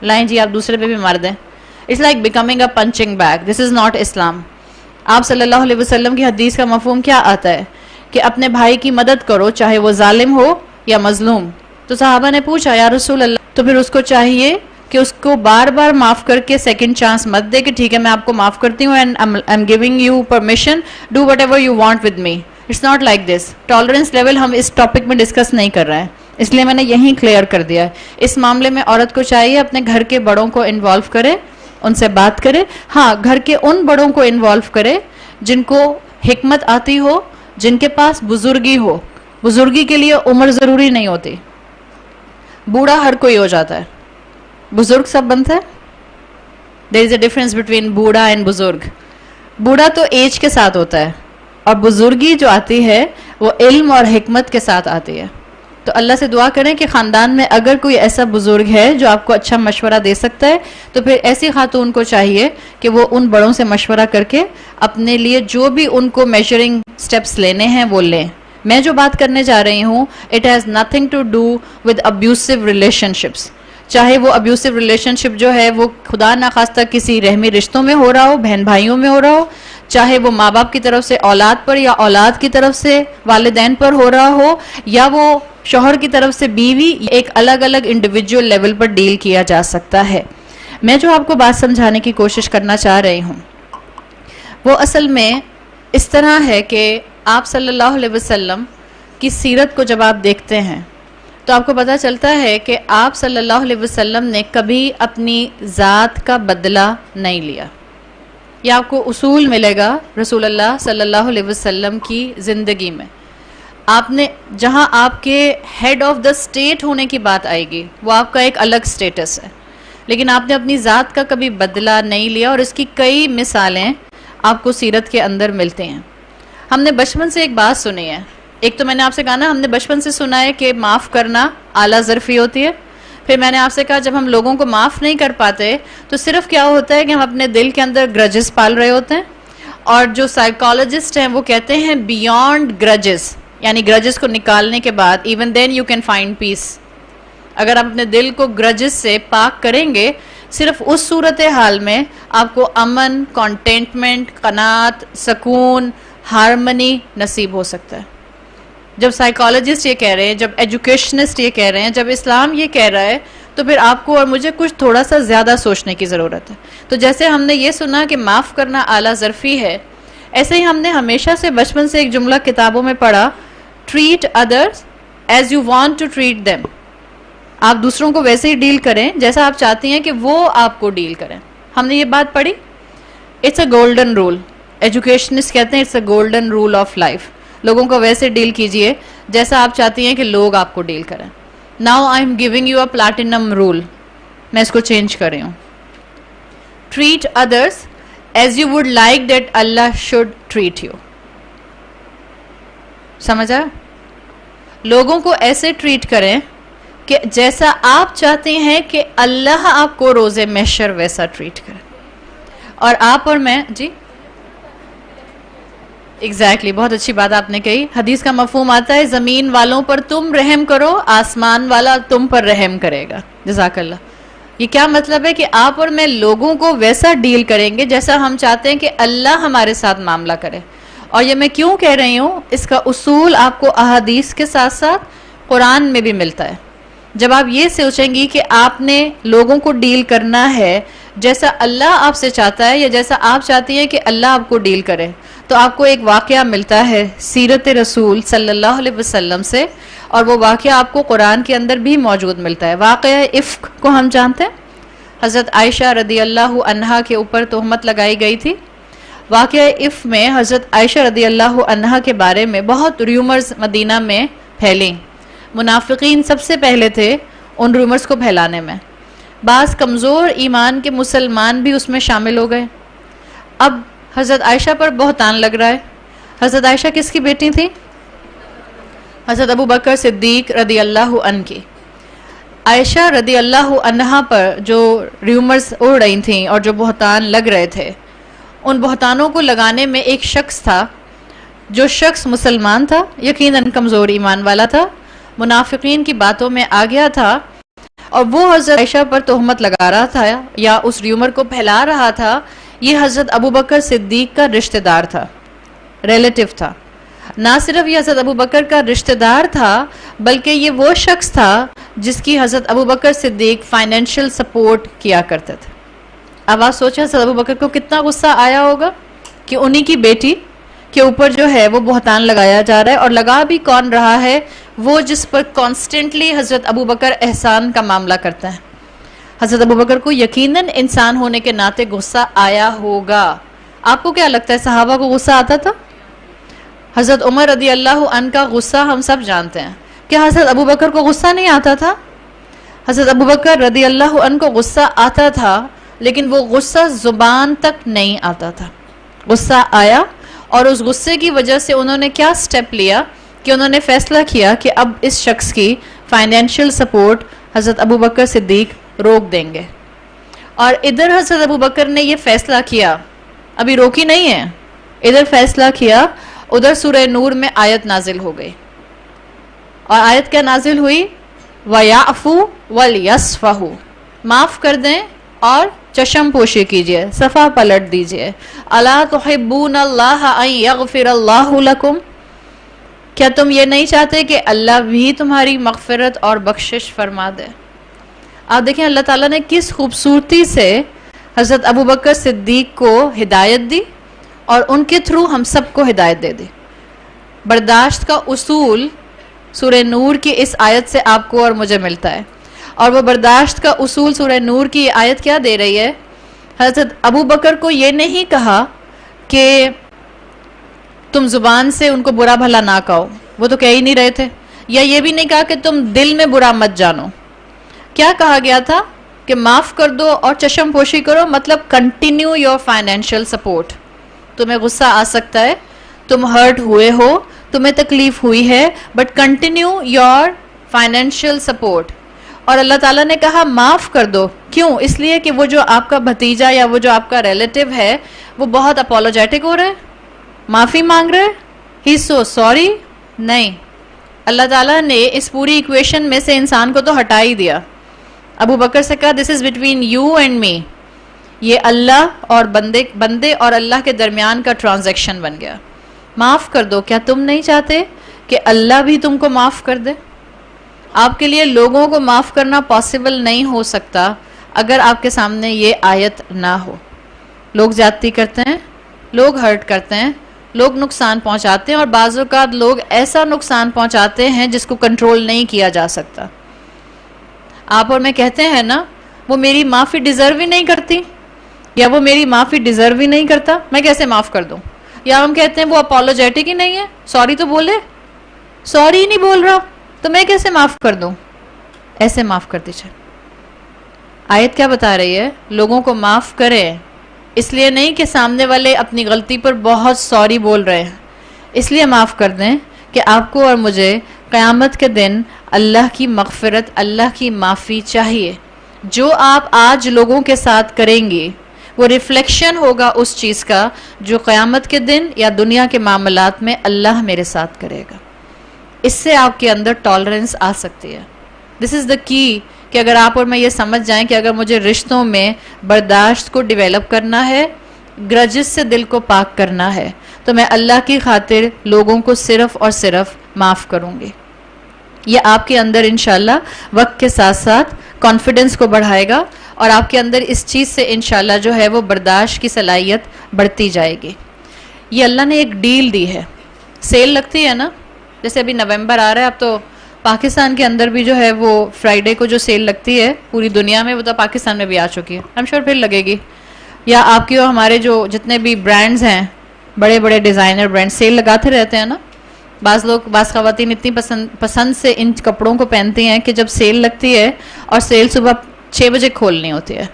لائیں جی آپ دوسرے پہ بھی مار دیں. It's like becoming a punching bag. This is not Islam. آپ صلی اللہ علیہ وسلم کی حدیث کا مفہوم کیا آتا ہے کہ اپنے بھائی کی مدد کرو چاہے وہ ظالم ہو یا مظلوم. تو صحابہ نے پوچھا یا رسول اللہ, تو پھر اس کو چاہیے کہ اس کو بار بار معاف کر کے سیکنڈ چانس مت دے کہ ٹھیک ہے میں آپ کو معاف کرتی ہوں and I am giving you permission, do whatever you want with me. It's not like this. Tolerance level ہم اس ٹاپک میں ڈسکس نہیں کر رہے ہیں, اس لیے میں نے یہیں کلیئر کر دیا ہے. اس معاملے میں عورت کو چاہیے اپنے گھر کے بڑوں کو انوالو کرے, ان سے بات کرے. ہاں, گھر کے ان بڑوں کو انوالو کرے جن کو حکمت آتی ہو, جن کے پاس بزرگی ہو. بزرگی کے لیے عمر ضروری نہیں ہوتی. بوڑھا ہر کوئی ہو جاتا ہے, بزرگ سب بنتا ہے. دیر از اے ڈفرنس بٹوین بوڑھا اینڈ بزرگ. بوڑھا تو ایج کے ساتھ ہوتا ہے, اور بزرگی جو آتی ہے وہ علم اور حکمت کے ساتھ آتی ہے. تو اللہ سے دعا کریں کہ خاندان میں اگر کوئی ایسا بزرگ ہے جو آپ کو اچھا مشورہ دے سکتا ہے تو پھر ایسی خاتون کو چاہیے کہ وہ ان بڑوں سے مشورہ کر کے اپنے لیے جو بھی ان کو میجرنگ سٹیپس لینے ہیں وہ لیں. میں جو بات کرنے جا رہی ہوں it has nothing to do with abusive relationships. چاہے وہ ابیوسو ریلیشن شپ جو ہے وہ خدا نخواستہ کسی رحمی رشتوں میں ہو رہا ہو, بہن بھائیوں میں ہو رہا ہو, چاہے وہ ماں باپ کی طرف سے اولاد پر یا اولاد کی طرف سے والدین پر ہو رہا ہو, یا وہ شوہر کی طرف سے بیوی, ایک الگ الگ انڈیویجول لیول پر ڈیل کیا جا سکتا ہے. میں جو آپ کو بات سمجھانے کی کوشش کرنا چاہ رہی ہوں وہ اصل میں اس طرح ہے کہ آپ صلی اللہ علیہ وسلم کی سیرت کو جب آپ دیکھتے ہیں تو آپ کو پتہ چلتا ہے کہ آپ صلی اللہ علیہ وسلم نے کبھی اپنی ذات کا بدلہ نہیں لیا. یہ آپ کو اصول ملے گا رسول اللہ صلی اللہ علیہ وسلم کی زندگی میں. آپ نے جہاں آپ کے ہیڈ آف دا اسٹیٹ ہونے کی بات آئے گی وہ آپ کا ایک الگ اسٹیٹس ہے, لیکن آپ نے اپنی ذات کا کبھی بدلہ نہیں لیا, اور اس کی کئی مثالیں آپ کو سیرت کے اندر ملتے ہیں. ہم نے بچپن سے ایک بات سنی ہے, ایک تو میں نے آپ سے کہا نا ہم نے بچپن سے سنا ہے کہ معاف کرنا اعلیٰ ظرفی ہوتی ہے. پھر میں نے آپ سے کہا جب ہم لوگوں کو معاف نہیں کر پاتے تو صرف کیا ہوتا ہے کہ ہم اپنے دل کے اندر گرجز پال رہے ہوتے ہیں, اور جو سائیکالوجسٹ ہیں وہ کہتے ہیں بیونڈ گرجز, یعنی گرجز کو نکالنے کے بعد even then you can find peace. اگر آپ اپنے دل کو گرجز سے پاک کریں گے صرف اس صورتحال میں آپ کو امن, کانٹینٹمنٹ, قناعت, سکون, ہارمنی نصیب ہو سکتا ہے. جب سائیکالوجسٹ یہ کہہ رہے ہیں, جب ایجوکیشنسٹ یہ کہہ رہے ہیں, جب اسلام یہ کہہ رہا ہے, تو پھر آپ کو اور مجھے کچھ تھوڑا سا زیادہ سوچنے کی ضرورت ہے. تو جیسے ہم نے یہ سنا کہ معاف کرنا اعلیٰ ظرفی ہے, ایسے ہی ہم نے ہمیشہ سے بچپن سے ایک جملہ کتابوں میں پڑھا, treat others as you want to treat them. آپ دوسروں کو ویسے ہی ڈیل کریں جیسا آپ چاہتی ہیں کہ وہ آپ کو ڈیل کریں. ہم نے یہ بات پڑھی. It's a golden rule. Educationist کہتے ہیں it's a golden rule of life. لوگوں کو ویسے ڈیل کیجئے جیسا آپ چاہتی ہیں کہ لوگ آپ کو ڈیل کریں. Now I am giving you a platinum rule. میں اس کو چینج کر رہی ہوں. Treat others as you would like that Allah should treat you. سمجھا؟ لوگوں کو ایسے ٹریٹ کریں کہ جیسا آپ چاہتے ہیں کہ اللہ آپ کو روز محشر ویسا ٹریٹ کرے. اور آپ اور میں جی ایگزیکٹلی بہت اچھی بات آپ نے کہی. حدیث کا مفہوم آتا ہے زمین والوں پر تم رحم کرو, آسمان والا تم پر رحم کرے گا. جزاک اللہ. یہ کیا مطلب ہے کہ آپ اور میں لوگوں کو ویسا ڈیل کریں گے جیسا ہم چاہتے ہیں کہ اللہ ہمارے ساتھ معاملہ کرے. اور یہ میں کیوں کہہ رہی ہوں, اس کا اصول آپ کو احادیث کے ساتھ ساتھ قرآن میں بھی ملتا ہے. جب آپ یہ سوچیں گی کہ آپ نے لوگوں کو ڈیل کرنا ہے جیسا اللہ آپ سے چاہتا ہے یا جیسا آپ چاہتی ہیں کہ اللہ آپ کو ڈیل کرے, تو آپ کو ایک واقعہ ملتا ہے سیرت رسول صلی اللہ علیہ وسلم سے, اور وہ واقعہ آپ کو قرآن کے اندر بھی موجود ملتا ہے. واقعہ افک کو ہم جانتے ہیں. حضرت عائشہ رضی اللہ عنہا کے اوپر تہمت لگائی گئی تھی. واقعہ افک میں حضرت عائشہ رضی اللہ عنہا کے بارے میں بہت ریومرز مدینہ میں پھیلیں. منافقین سب سے پہلے تھے ان ریومرز کو پھیلانے میں. بعض کمزور ایمان کے مسلمان بھی اس میں شامل ہو گئے. اب حضرت عائشہ پر بہتان لگ رہا ہے. حضرت عائشہ کس کی بیٹی تھی؟ حضرت ابو بکر صدیق رضی اللہ عنہ کی. عائشہ رضی اللہ عنہا پر جو ریومرز اڑ رہی تھیں اور جو بہتان لگ رہے تھے, ان بہتانوں کو لگانے میں ایک شخص تھا جو شخص مسلمان تھا, یقیناً کمزور ایمان والا تھا, منافقین کی باتوں میں آ گیا تھا اور وہ حضرت عائشہ پر تہمت لگا رہا تھا یا اس ریومر کو پھیلا رہا تھا، یہ حضرت ابوبکر صدیق کا رشتہ دار تھا، ریلیٹو تھا. نہ صرف یہ حضرت ابوبکر کا رشتہ دار تھا بلکہ یہ وہ شخص تھا جس کی حضرت ابوبکر صدیق فائنینشیل سپورٹ کیا کرتے تھے. اب آپ سوچیں حضرت ابوبکر کو کتنا غصہ آیا ہوگا کہ انہی کی بیٹی کے اوپر جو ہے وہ بہتان لگایا جا رہا ہے، اور لگا بھی کون رہا ہے؟ وہ جس پر کانسٹنٹلی حضرت ابوبکر احسان کا معاملہ کرتا ہے. حضرت ابوبکر کو یقیناً انسان ہونے کے ناطے غصہ آیا ہوگا. آپ کو کیا لگتا ہے صحابہ کو غصہ آتا تھا؟ حضرت عمر رضی اللہ عنہ کا غصہ ہم سب جانتے ہیں. کیا حضرت ابوبکر کو غصہ نہیں آتا تھا؟ حضرت ابوبکر رضی اللہ عنہ کو غصہ آتا تھا، لیکن وہ غصہ زبان تک نہیں آتا تھا. غصہ آیا اور اس غصے کی وجہ سے انہوں نے کیا سٹیپ لیا کہ انہوں نے فیصلہ کیا کہ اب اس شخص کی فائنینشیل سپورٹ حضرت ابوبکر صدیق روک دیں گے. اور ادھر حضرت ابوبکر نے یہ فیصلہ کیا، ابھی روکی نہیں ہے، ادھر فیصلہ کیا. ادھر سورہ نور میں آیت نازل ہو گئی، اور آیت کیا نازل ہوئی؟ وَيَعْفُوا وَلْيَصْفَحُوا، معاف کر دیں اور چشم پوشی کیجئے، صفحہ پلٹ دیجئے. أَلَا تُحِبُّونَ اللَّهَ أَن يَغْفِرَ اللَّهُ لَكُمْ، کیا تم یہ نہیں چاہتے کہ اللہ بھی تمہاری مغفرت اور بخشش فرما دے؟ آپ دیکھیں اللہ تعالیٰ نے کس خوبصورتی سے حضرت ابوبکر صدیق کو ہدایت دی اور ان کے تھرو ہم سب کو ہدایت دے دی. برداشت کا اصول سورہ نور کی اس آیت سے آپ کو اور مجھے ملتا ہے، اور وہ برداشت کا اصول سورہ نور کی یہ آیت کیا دے رہی ہے؟ حضرت ابوبکر کو یہ نہیں کہا کہ تم زبان سے ان کو برا بھلا نہ کہو، وہ تو کہہ ہی نہیں رہے تھے، یا یہ بھی نہیں کہا کہ تم دل میں برا مت جانو. کیا کہا گیا تھا؟ کہ معاف کر دو اور چشم پوشی کرو، مطلب کنٹینیو یور فائنینشیل سپورٹ. تمہیں غصہ آ سکتا ہے، تم ہرٹ ہوئے ہو، تمہیں تکلیف ہوئی ہے، but continue your financial support. اور اللہ تعالیٰ نے کہا معاف کر دو. کیوں؟ اس لیے کہ وہ جو آپ کا بھتیجا یا وہ جو آپ کا ریلیٹو ہے وہ بہت اپولوجیٹک ہو رہا ہے، معافی مانگ رہے، ہی سو سوری. نہیں، اللہ تعالیٰ نے اس پوری ایکویشن میں سے انسان کو تو ہٹا ہی دیا. ابو بکر سے کہا this is between you and me, یہ اللہ اور بندے اور اللہ کے درمیان کا ٹرانزیکشن بن گیا. معاف کر دو. کیا تم نہیں چاہتے کہ اللہ بھی تم کو معاف کر دے؟ آپ کے لیے لوگوں کو معاف کرنا پاسبل نہیں ہو سکتا اگر آپ کے سامنے یہ آیت نہ ہو. لوگ زیادتی کرتے ہیں، لوگ ہرٹ کرتے ہیں، لوگ نقصان پہنچاتے ہیں، اور بعض اوقات لوگ ایسا نقصان پہنچاتے ہیں جس کو کنٹرول نہیں کیا جا سکتا. آپ اور میں کہتے ہیں نا وہ میری معافی ڈیزرو ہی نہیں کرتی، یا وہ میری معافی ڈیزرو ہی نہیں کرتا، میں کیسے معاف کر دوں؟ یا ہم کہتے ہیں وہ اپولوجیٹک ہی نہیں ہے، سوری تو بولے، سوری ہی نہیں بول رہا تو میں کیسے معاف کر دوں؟ ایسے معاف کر دیجیے. آیت کیا بتا رہی ہے؟ لوگوں کو معاف کریں، اس لیے نہیں کہ سامنے والے اپنی غلطی پر بہت سوری بول رہے ہیں، اس لیے معاف کر دیں کہ آپ کو اور مجھے قیامت کے دن اللہ کی مغفرت، اللہ کی معافی چاہیے. جو آپ آج لوگوں کے ساتھ کریں گے وہ ریفلیکشن ہوگا اس چیز کا جو قیامت کے دن یا دنیا کے معاملات میں اللہ میرے ساتھ کرے گا. اس سے آپ کے اندر ٹالرنس آ سکتی ہے. دس از دا کی کہ اگر آپ اور میں یہ سمجھ جائیں کہ اگر مجھے رشتوں میں برداشت کو ڈیولپ کرنا ہے، گرجز سے دل کو پاک کرنا ہے، تو میں اللہ کی خاطر لوگوں کو صرف اور صرف معاف کروں گی. یہ آپ کے اندر انشاءاللہ وقت کے ساتھ ساتھ کانفیڈنس کو بڑھائے گا، اور آپ کے اندر اس چیز سے انشاءاللہ جو ہے وہ برداشت کی صلاحیت بڑھتی جائے گی. یہ اللہ نے ایک ڈیل دی ہے. سیل لگتی ہے نا، جیسے ابھی نومبر آ رہا ہے، اب تو پاکستان کے اندر بھی جو ہے وہ فرائیڈے کو جو سیل لگتی ہے پوری دنیا میں، وہ تو پاکستان میں بھی آ چکی ہے، I'm sure پھر لگے گی. یا آپ کی اور ہمارے جو جتنے بھی برانڈز ہیں، بڑے بڑے ڈیزائنر برانڈ سیل لگاتے رہتے ہیں نا. بعض خواتین اتنی پسند سے ان کپڑوں کو پہنتی ہیں کہ جب سیل لگتی ہے، اور سیل صبح 6 بجے کھولنی ہوتی ہے،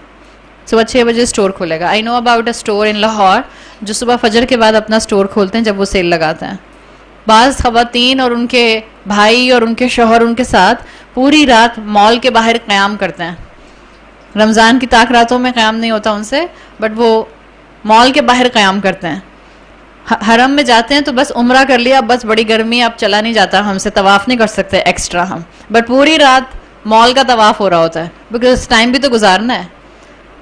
صبح 6 بجے اسٹور کھولے گا. I know about a store in Lahore جو صبح فجر کے بعد اپنا اسٹور کھولتے ہیں جب وہ سیل لگاتے ہیں. بعض خواتین اور ان کے بھائی اور ان کے شوہر ان کے ساتھ پوری رات مال کے باہر قیام کرتے ہیں. رمضان کی طاق راتوں میں قیام نہیں ہوتا ان سے، بٹ وہ مال کے باہر قیام کرتے ہیں. حرم میں جاتے ہیں تو بس عمرہ کر لیا، بس بڑی گرمی اب چلا نہیں جاتا، ہم سے طواف نہیں کر سکتے ایکسٹرا ہم، بٹ پوری رات مال کا طواف ہو رہا ہوتا ہے, بیکاز ٹائم بھی تو گزارنا ہے.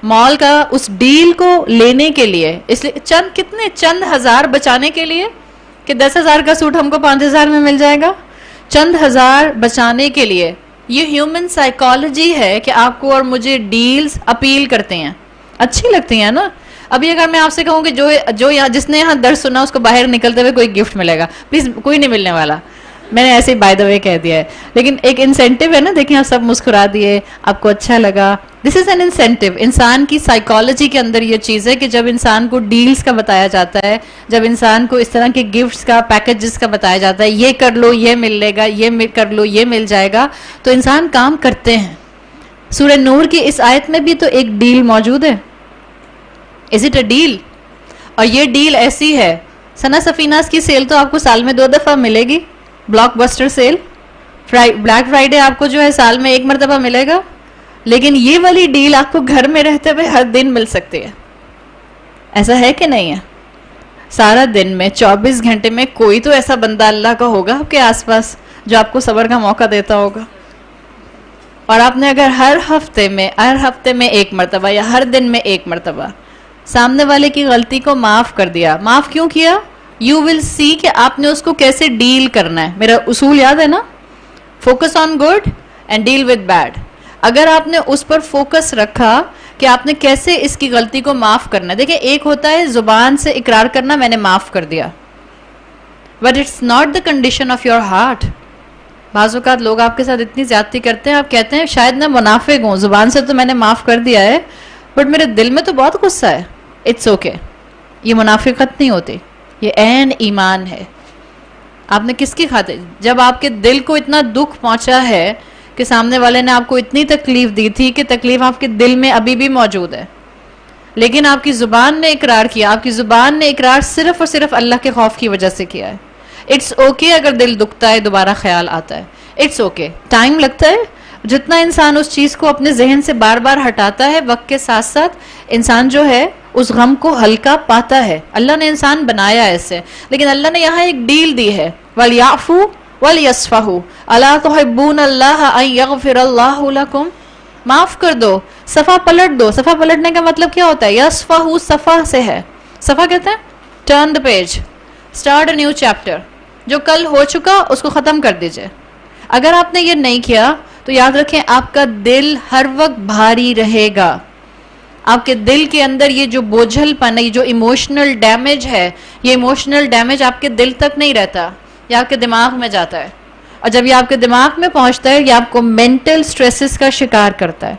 مال کا اس ڈیل کو لینے کے لیے, اس لیے چند ہزار بچانے کے لیے کہ 10,000 کا سوٹ ہم کو 5,000 میں مل جائے گا, چند ہزار بچانے کے لیے. یہ ہیومن سائیکالوجی ہے کہ آپ کو اور مجھے ڈیلز اپیل کرتے ہیں, اچھی لگتی ہیں نا. ابھی اگر میں آپ سے کہوں کہ جو یہاں جس نے یہاں درس سنا اس کو باہر نکلتے ہوئے کوئی گفٹ ملے گا, پلیز کوئی نہیں ملنے والا, میں نے ایسے ہی بائی دا وے کہہ دیا ہے. لیکن ایک انسینٹیو ہے نا, دیکھیں آپ سب مسکرا دیے, آپ کو اچھا لگا. دس از این انسینٹیو. انسان کی سائیکالوجی کے اندر یہ چیز ہے کہ جب انسان کو ڈیلز کا بتایا جاتا ہے, جب انسان کو اس طرح کے گفٹس کا, پیکیجز کا بتایا جاتا ہے, یہ کر لو یہ ملے گا, یہ کر لو یہ مل جائے گا, تو انسان کام کرتے ہیں. سورہ نور کی اس آیت میں بھی تو ایک ڈیل موجود ہے. Is it a deal? اور یہ ڈیل ایسی ہے, ثنا سفیناز کی سیل تو آپ کو سال میں 2 دفعہ ملے گی, blockbuster sale. Black Friday آپ کو جو ہے سال میں 1 مرتبہ ملے گا, لیکن یہ والی ڈیل آپ کو گھر میں رہتے ہوئے ہر دن مل سکتی ہے. ایسا ہے کہ نہیں ہے؟ سارا دن میں 24 گھنٹے میں کوئی تو ایسا بندہ اللہ کا ہوگا آپ کے آس پاس جو آپ کو صبر کا موقع دیتا ہوگا. اور آپ نے اگر ہر ہفتے میں 1 مرتبہ یا ہر دن میں 1 مرتبہ سامنے والے کی غلطی کو معاف کر دیا. معاف کیوں کیا؟ یو ول سی کہ آپ نے اس کو کیسے ڈیل کرنا ہے. میرا اصول یاد ہے نا, focus on good and deal with bad. اگر آپ نے اس پر فوکس رکھا کہ آپ نے کیسے اس کی غلطی کو معاف کرنا ہے. دیکھیں, ایک ہوتا ہے زبان سے اقرار کرنا میں نے معاف کر دیا, but it's not the condition of your heart. بعض اوقات لوگ آپ کے ساتھ اتنی زیادتی کرتے ہیں, آپ کہتے ہیں شاید میں منافق ہوں, زبان سے تو میں نے معاف کر دیا ہے بٹ میرے دل میں تو بہت غصہ ہے. It's okay. یہ منافقت نہیں ہوتی, یہ عین ایمان ہے. آپ نے کس کی خاطر, جب آپ کے دل کو اتنا دکھ پہنچا ہے کہ سامنے والے نے آپ کو اتنی تکلیف دی تھی کہ تکلیف آپ کے دل میں ابھی بھی موجود ہے, لیکن آپ کی زبان نے اقرار کیا. آپ کی زبان نے اقرار صرف اور صرف اللہ کے خوف کی وجہ سے کیا ہے. اٹس اوکے اگر دل دکھتا ہے, دوبارہ خیال آتا ہے, اٹس اوکے. ٹائم لگتا ہے. جتنا انسان اس چیز کو اپنے ذہن سے بار بار ہٹاتا ہے, وقت کے ساتھ ساتھ انسان جو ہے اس غم کو ہلکا پاتا ہے. اللہ نے انسان بنایا ایسے, لیکن اللہ نے یہاں ایک ڈیل دی ہے, وَلْيَعْفُوا وَلْيَصْفَحُوا أَلَا تُحِبُّونَ اللَّهَ أَن يَغْفِرَ اللَّهُ لَكُمْ. معاف کر دو, صفحہ پلٹ دو. صفحہ پلٹنے کا مطلب کیا ہوتا ہے؟ یصفحوا صفحہ سے ہے. صفحہ کہتے ہیں turn the page, start a new chapter. جو کل ہو چکا اس کو ختم کر دیجئے. اگر آپ نے یہ نہیں کیا تو یاد رکھیں آپ کا دل ہر وقت بھاری رہے گا. آپ کے دل کے اندر یہ جو بوجھل پن ہے, یہ جو ایموشنل ڈیمیج ہے, یہ ایموشنل ڈیمیج آپ کے دل تک نہیں رہتا, یہ آپ کے دماغ میں جاتا ہے. اور جب یہ آپ کے دماغ میں پہنچتا ہے, یہ آپ کو مینٹل سٹریسز کا شکار کرتا ہے.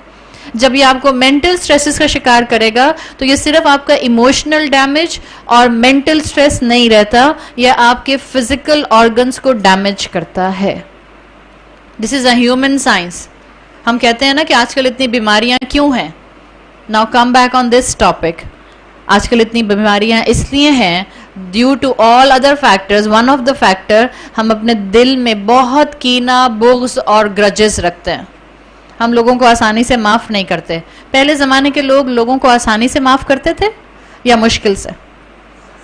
جب یہ آپ کو مینٹل سٹریسز کا شکار کرے گا تو یہ صرف آپ کا ایموشنل ڈیمیج اور مینٹل سٹریس نہیں رہتا, یہ آپ کے فزیکل آرگنز کو ڈیمیج کرتا ہے. دس از اے ہیومن سائنس. ہم کہتے ہیں نا کہ آج کل اتنی بیماریاں کیوں ہیں. Now come back on this topic. آج کل اتنی بیماریاں اس لیے ہیں due to all other factors. One of the factor, ہم اپنے دل میں بہت کینہ, بغض اور گرجز رکھتے ہیں. ہم لوگوں کو آسانی سے معاف نہیں کرتے. پہلے زمانے کے لوگ لوگوں کو آسانی سے معاف کرتے تھے یا مشکل سے؟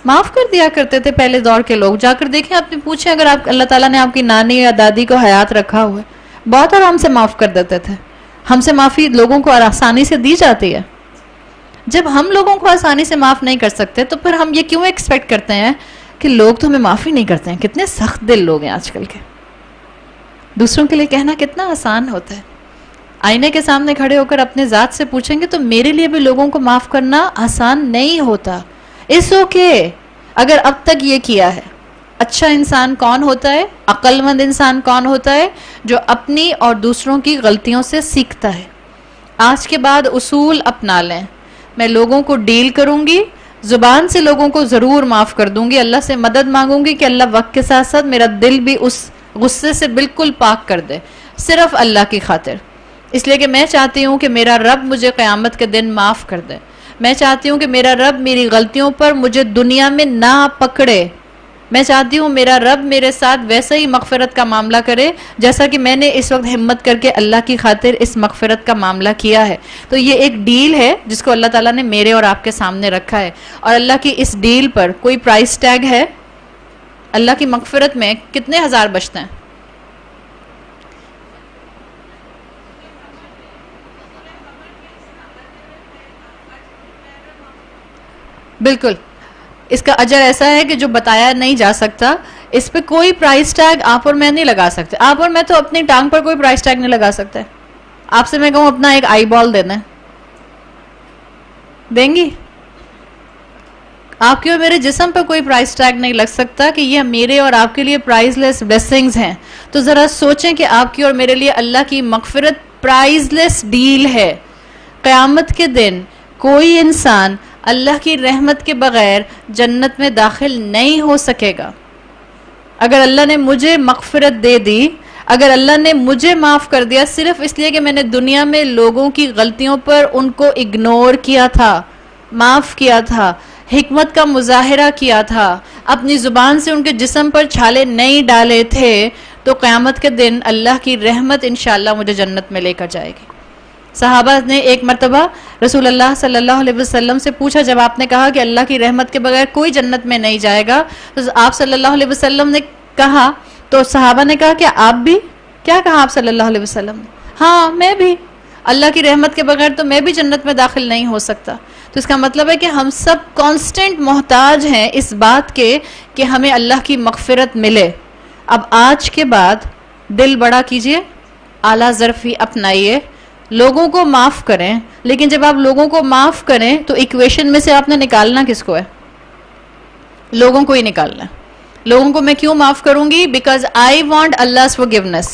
معاف کر دیا کرتے تھے پہلے دور کے لوگ. جا کر دیکھیں, آپ نے پوچھیں, اگر آپ اللہ تعالیٰ نے آپ کی نانی یا دادی کو حیات رکھا ہوا ہے, بہت آرام سے معاف کر دیتے تھے. ہم سے معافی لوگوں کو آسانی سے دی جاتی ہے. جب ہم لوگوں کو آسانی سے معاف نہیں کر سکتے تو پھر ہم یہ کیوں ایکسپیکٹ کرتے ہیں کہ لوگ تو ہمیں معافی نہیں کرتے ہیں. کتنے سخت دل لوگ ہیں آج کل کے. دوسروں کے لیے کہنا کتنا آسان ہوتا ہے. آئینے کے سامنے کھڑے ہو کر اپنے ذات سے پوچھیں گے تو میرے لیے بھی لوگوں کو معاف کرنا آسان نہیں ہوتا. اس اوکے اگر اب تک یہ کیا ہے. اچھا انسان کون ہوتا ہے؟ عقل مند انسان کون ہوتا ہے؟ جو اپنی اور دوسروں کی غلطیوں سے سیکھتا ہے. آج کے بعد اصول اپنا لیں. میں لوگوں کو ڈیل کروں گی, زبان سے لوگوں کو ضرور معاف کر دوں گی, اللہ سے مدد مانگوں گی کہ اللہ وقت کے ساتھ ساتھ میرا دل بھی اس غصے سے بالکل پاک کر دے, صرف اللہ کی خاطر. اس لیے کہ میں چاہتی ہوں کہ میرا رب مجھے قیامت کے دن معاف کر دے. میں چاہتی ہوں کہ میرا رب میری غلطیوں پر مجھے دنیا میں نہ پکڑے. میں چاہتی ہوں میرا رب میرے ساتھ ویسا ہی مغفرت کا معاملہ کرے جیسا کہ میں نے اس وقت ہمت کر کے اللہ کی خاطر اس مغفرت کا معاملہ کیا ہے. تو یہ ایک ڈیل ہے جس کو اللہ تعالیٰ نے میرے اور آپ کے سامنے رکھا ہے, اور اللہ کی اس ڈیل پر کوئی پرائس ٹیگ ہے؟ اللہ کی مغفرت میں کتنے ہزار بچتے ہیں؟ بالکل اس کا اجر ایسا ہے کہ جو بتایا نہیں جا سکتا. اس پہ کوئی پرائس ٹیگ آپ اور میں نہیں لگا سکتے. آپ اور میں تو اپنی ٹانگ پر کوئی پرائس ٹیگ نہیں لگا سکتے. آپ سے میں کہوں اپنا ایک آئی بال دینا دیں گی؟ آپ کے اور میرے جسم پہ کوئی پرائس ٹیگ نہیں لگ سکتا کہ یہ میرے اور آپ کے لیے پرائز لیس بلیسنگز ہیں. تو ذرا سوچیں کہ آپ کی اور میرے لیے اللہ کی مغفرت پرائز لیس ڈیل ہے. قیامت کے دن کوئی انسان اللہ کی رحمت کے بغیر جنت میں داخل نہیں ہو سکے گا. اگر اللہ نے مجھے مغفرت دے دی، اگر اللہ نے مجھے معاف کر دیا صرف اس لیے کہ میں نے دنیا میں لوگوں کی غلطیوں پر ان کو اگنور کیا تھا، معاف کیا تھا، حکمت کا مظاہرہ کیا تھا، اپنی زبان سے ان کے جسم پر چھالے نہیں ڈالے تھے، تو قیامت کے دن اللہ کی رحمت انشاءاللہ مجھے جنت میں لے کر جائے گی. صحابہ نے ایک مرتبہ رسول اللہ صلی اللہ علیہ وسلم سے پوچھا، جب آپ نے کہا کہ اللہ کی رحمت کے بغیر کوئی جنت میں نہیں جائے گا، تو آپ صلی اللہ علیہ وسلم نے کہا، تو صحابہ نے کہا کہ آپ بھی؟ کیا کہا آپ صلی اللہ علیہ وسلم نے؟ ہاں میں بھی، اللہ کی رحمت کے بغیر تو میں بھی جنت میں داخل نہیں ہو سکتا. تو اس کا مطلب ہے کہ ہم سب کانسٹنٹ محتاج ہیں اس بات کے کہ ہمیں اللہ کی مغفرت ملے. اب آج کے بعد دل بڑا کیجئے، اعلیٰ ظرفی اپنائیے، لوگوں کو معاف کریں. لیکن جب آپ لوگوں کو معاف کریں تو ایکویشن میں سے آپ نے نکالنا کس کو ہے؟ لوگوں کو ہی نکالنا. لوگوں کو میں کیوں معاف کروں گی؟ Because I want Allah's forgiveness.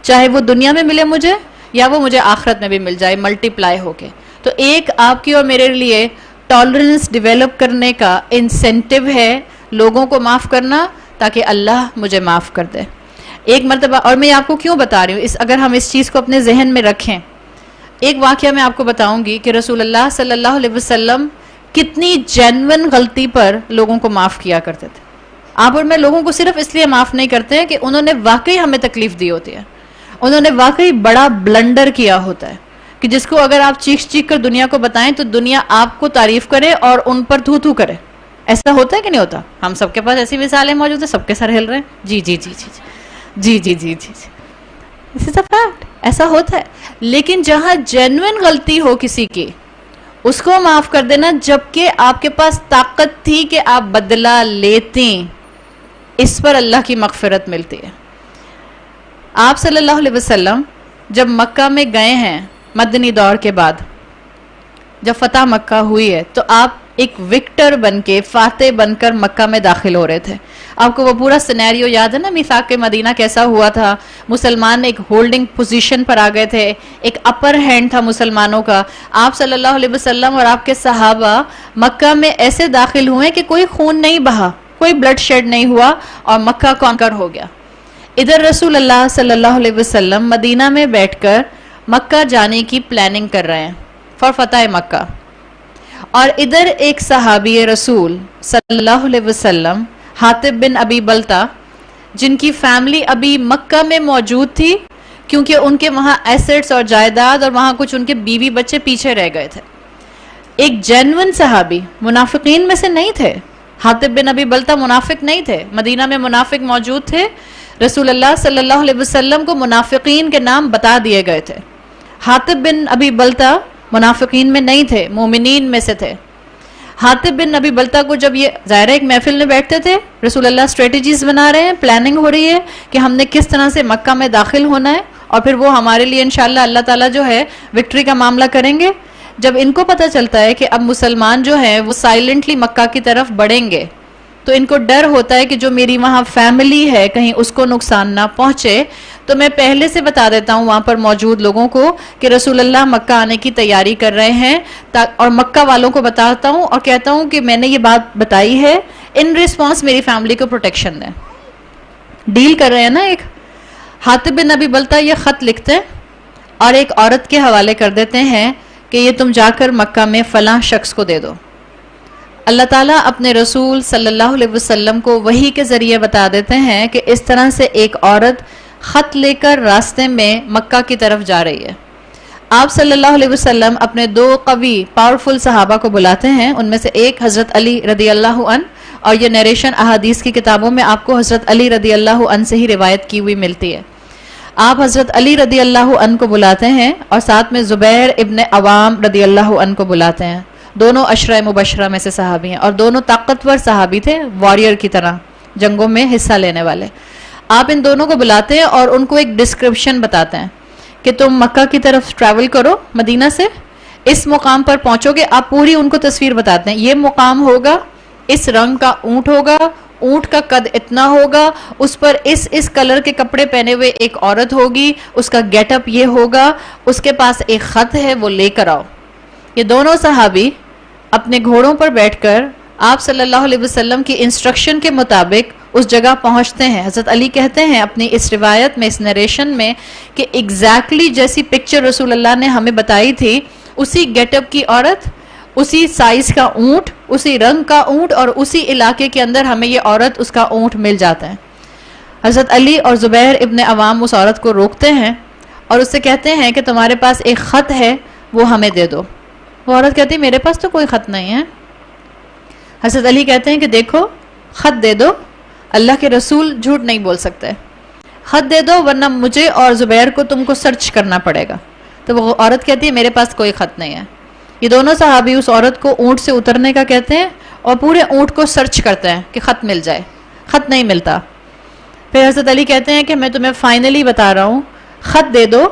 چاہے وہ دنیا میں ملے مجھے یا وہ مجھے آخرت میں بھی مل جائے ملٹی پلائی ہو کے. تو ایک آپ کی اور میرے لیے ٹالرنس ڈیولپ کرنے کا انسینٹیو ہے لوگوں کو معاف کرنا، تاکہ اللہ مجھے معاف کر دے. ایک مرتبہ، اور میں آپ کو کیوں بتا رہی ہوں، اگر ہم اس چیز کو اپنے ذہن میں رکھیں، ایک واقعہ میں آپ کو بتاؤں گی کہ رسول اللہ صلی اللہ علیہ وسلم کتنی جینون غلطی پر لوگوں کو معاف کیا کرتے تھے. آپ اور میں لوگوں کو صرف اس لیے معاف نہیں کرتے ہیں کہ انہوں نے واقعی ہمیں تکلیف دی ہوتی ہے، انہوں نے واقعی بڑا بلنڈر کیا ہوتا ہے کہ جس کو اگر آپ چیخ چیخ کر دنیا کو بتائیں تو دنیا آپ کو تعریف کرے اور ان پر تھو تھو کرے. ایسا ہوتا ہے کہ نہیں ہوتا؟ ہم سب کے پاس ایسی مثالیں موجود ہیں، سب کے سر ہل رہے ہیں. جی جی جی جی جی جی جی جی جی This is a fact. ایسا ہوتا ہے. لیکن جہاں جینوئن غلطی ہو کسی کی، اس کو معاف کر دینا جبکہ آپ کے پاس طاقت تھی کہ آپ بدلہ لیتی، اس پر اللہ کی مغفرت ملتی ہے. آپ صلی اللہ علیہ وسلم جب مکہ میں گئے ہیں مدنی دور کے بعد، جب فتح مکہ ہوئی ہے، تو آپ ایک وکٹر بن کے، فاتح بن کر مکہ میں داخل ہو رہے تھے. آپ کو وہ پورا سینیریو یاد ہے نا، میثاق مدینہ کیسا ہوا تھا؟ مسلمان ایک ہولڈنگ پوزیشن پر آ گئے تھے، ایک اپر ہینڈ تھا مسلمانوں کا. آپ صلی اللہ علیہ وسلم اور آپ کے صحابہ مکہ میں ایسے داخل ہوئے کہ کوئی خون نہیں بہا، کوئی بلڈ شیڈ نہیں ہوا، اور مکہ کانکر ہو گیا. ادھر رسول اللہ صلی اللہ علیہ وسلم مدینہ میں بیٹھ کر مکہ جانے کی پلاننگ کر رہے ہیں فار فتح مکہ، اور ادھر ایک صحابی رسول صلی اللہ علیہ وسلم حاطب بن ابی بلتا، جن کی فیملی ابھی مکہ میں موجود تھی کیونکہ ان کے وہاں ایسٹس اور جائیداد اور وہاں کچھ ان کے بیوی بچے پیچھے رہ گئے تھے. ایک جینون صحابی، منافقین میں سے نہیں تھے. حاطب بن ابی بلتا منافق نہیں تھے، مدینہ میں منافق موجود تھے. رسول اللہ صلی اللہ علیہ وسلم کو منافقین کے نام بتا دیے گئے تھے. حاطب بن ابی بلتا منافقین میں نہیں تھے، مومنین میں سے تھے. حاطب بن ابی بلتا کو جب یہ ظاہر ایک محفل میں بیٹھتے تھے، رسول اللہ اسٹریٹجیز بنا رہے ہیں، پلاننگ ہو رہی ہے کہ ہم نے کس طرح سے مکہ میں داخل ہونا ہے، اور پھر وہ ہمارے لیے انشاءاللہ اللہ تعالیٰ جو ہے وکٹری کا معاملہ کریں گے. جب ان کو پتہ چلتا ہے کہ اب مسلمان جو ہیں وہ سائلنٹلی مکہ کی طرف بڑھیں گے، تو ان کو ڈر ہوتا ہے کہ جو میری وہاں فیملی ہے کہیں اس کو نقصان نہ پہنچے. تو میں پہلے سے بتا دیتا ہوں وہاں پر موجود لوگوں کو کہ رسول اللہ مکہ آنے کی تیاری کر رہے ہیں، اور مکہ والوں کو بتاتا ہوں اور کہتا ہوں کہ میں نے یہ بات بتائی ہے، ان ریسپانس میری فیملی کو پروٹیکشن دیں. ڈیل کر رہے ہیں نا. ایک حاطب بن ابی بلتا یہ خط لکھتے ہیں اور ایک عورت کے حوالے کر دیتے ہیں کہ یہ تم جا کر مکہ میں فلاں شخص کو دے دو. اللہ تعالیٰ اپنے رسول صلی اللہ علیہ وسلم کو وحی کے ذریعے بتا دیتے ہیں کہ اس طرح سے ایک عورت خط لے کر راستے میں مکہ کی طرف جا رہی ہے. آپ صلی اللہ علیہ وسلم اپنے 2 قوی پاورفل صحابہ کو بلاتے ہیں. ان میں سے ایک حضرت علی رضی اللہ عنہ، اور یہ نیریشن احادیث کی کتابوں میں آپ کو حضرت علی رضی اللہ عنہ سے ہی روایت کی ہوئی ملتی ہے. آپ حضرت علی رضی اللہ عنہ کو بلاتے ہیں اور ساتھ میں زبیر ابن عوام رضی اللہ عنہ کو بلاتے ہیں. دونوں عشرہ مبشرہ میں سے صحابی ہیں اور دونوں طاقتور صحابی تھے، واریر کی طرح جنگوں میں حصہ لینے والے. آپ ان دونوں کو بلاتے ہیں اور ان کو ایک ڈسکرپشن بتاتے ہیں کہ تم مکہ کی طرف ٹریول کرو، مدینہ سے اس مقام پر پہنچو گے. آپ پوری ان کو تصویر بتاتے ہیں، یہ مقام ہوگا، اس رنگ کا اونٹ ہوگا، اونٹ کا قد اتنا ہوگا، اس پر اس کلر کے کپڑے پہنے ہوئے ایک عورت ہوگی، اس کا گیٹ اپ یہ ہوگا، اس کے پاس ایک خط ہے وہ لے کر آؤ. یہ دونوں صحابی اپنے گھوڑوں پر بیٹھ کر آپ صلی اللہ علیہ وسلم کی انسٹرکشن کے مطابق اس جگہ پہنچتے ہیں. حضرت علی کہتے ہیں اپنی اس روایت میں، اس نریشن میں، کہ ایگزیکٹلی جیسی پکچر رسول اللہ نے ہمیں بتائی تھی، اسی گیٹ اپ کی عورت، اسی سائز کا اونٹ، اسی رنگ کا اونٹ، اور اسی علاقے کے اندر ہمیں یہ عورت اس کا اونٹ مل جاتا ہے. حضرت علی اور زبیر ابن عوام اس عورت کو روکتے ہیں اور اس سے کہتے ہیں کہ تمہارے پاس ایک خط ہے وہ ہمیں دے دو. وہ عورت کہتی ہے میرے پاس تو کوئی خط نہیں ہے. حضرت علی کہتے ہیں کہ دیکھو خط دے دو، اللہ کے رسول جھوٹ نہیں بول سکتے، خط دے دو ورنہ مجھے اور زبیر کو تم کو سرچ کرنا پڑے گا. تو وہ عورت کہتی ہے میرے پاس کوئی خط نہیں ہے. یہ دونوں صحابی اس عورت کو اونٹ سے اترنے کا کہتے ہیں اور پورے اونٹ کو سرچ کرتے ہیں کہ خط مل جائے. خط نہیں ملتا. پھر حضرت علی کہتے ہیں کہ میں تمہیں فائنلی بتا رہا ہوں، خط دے دو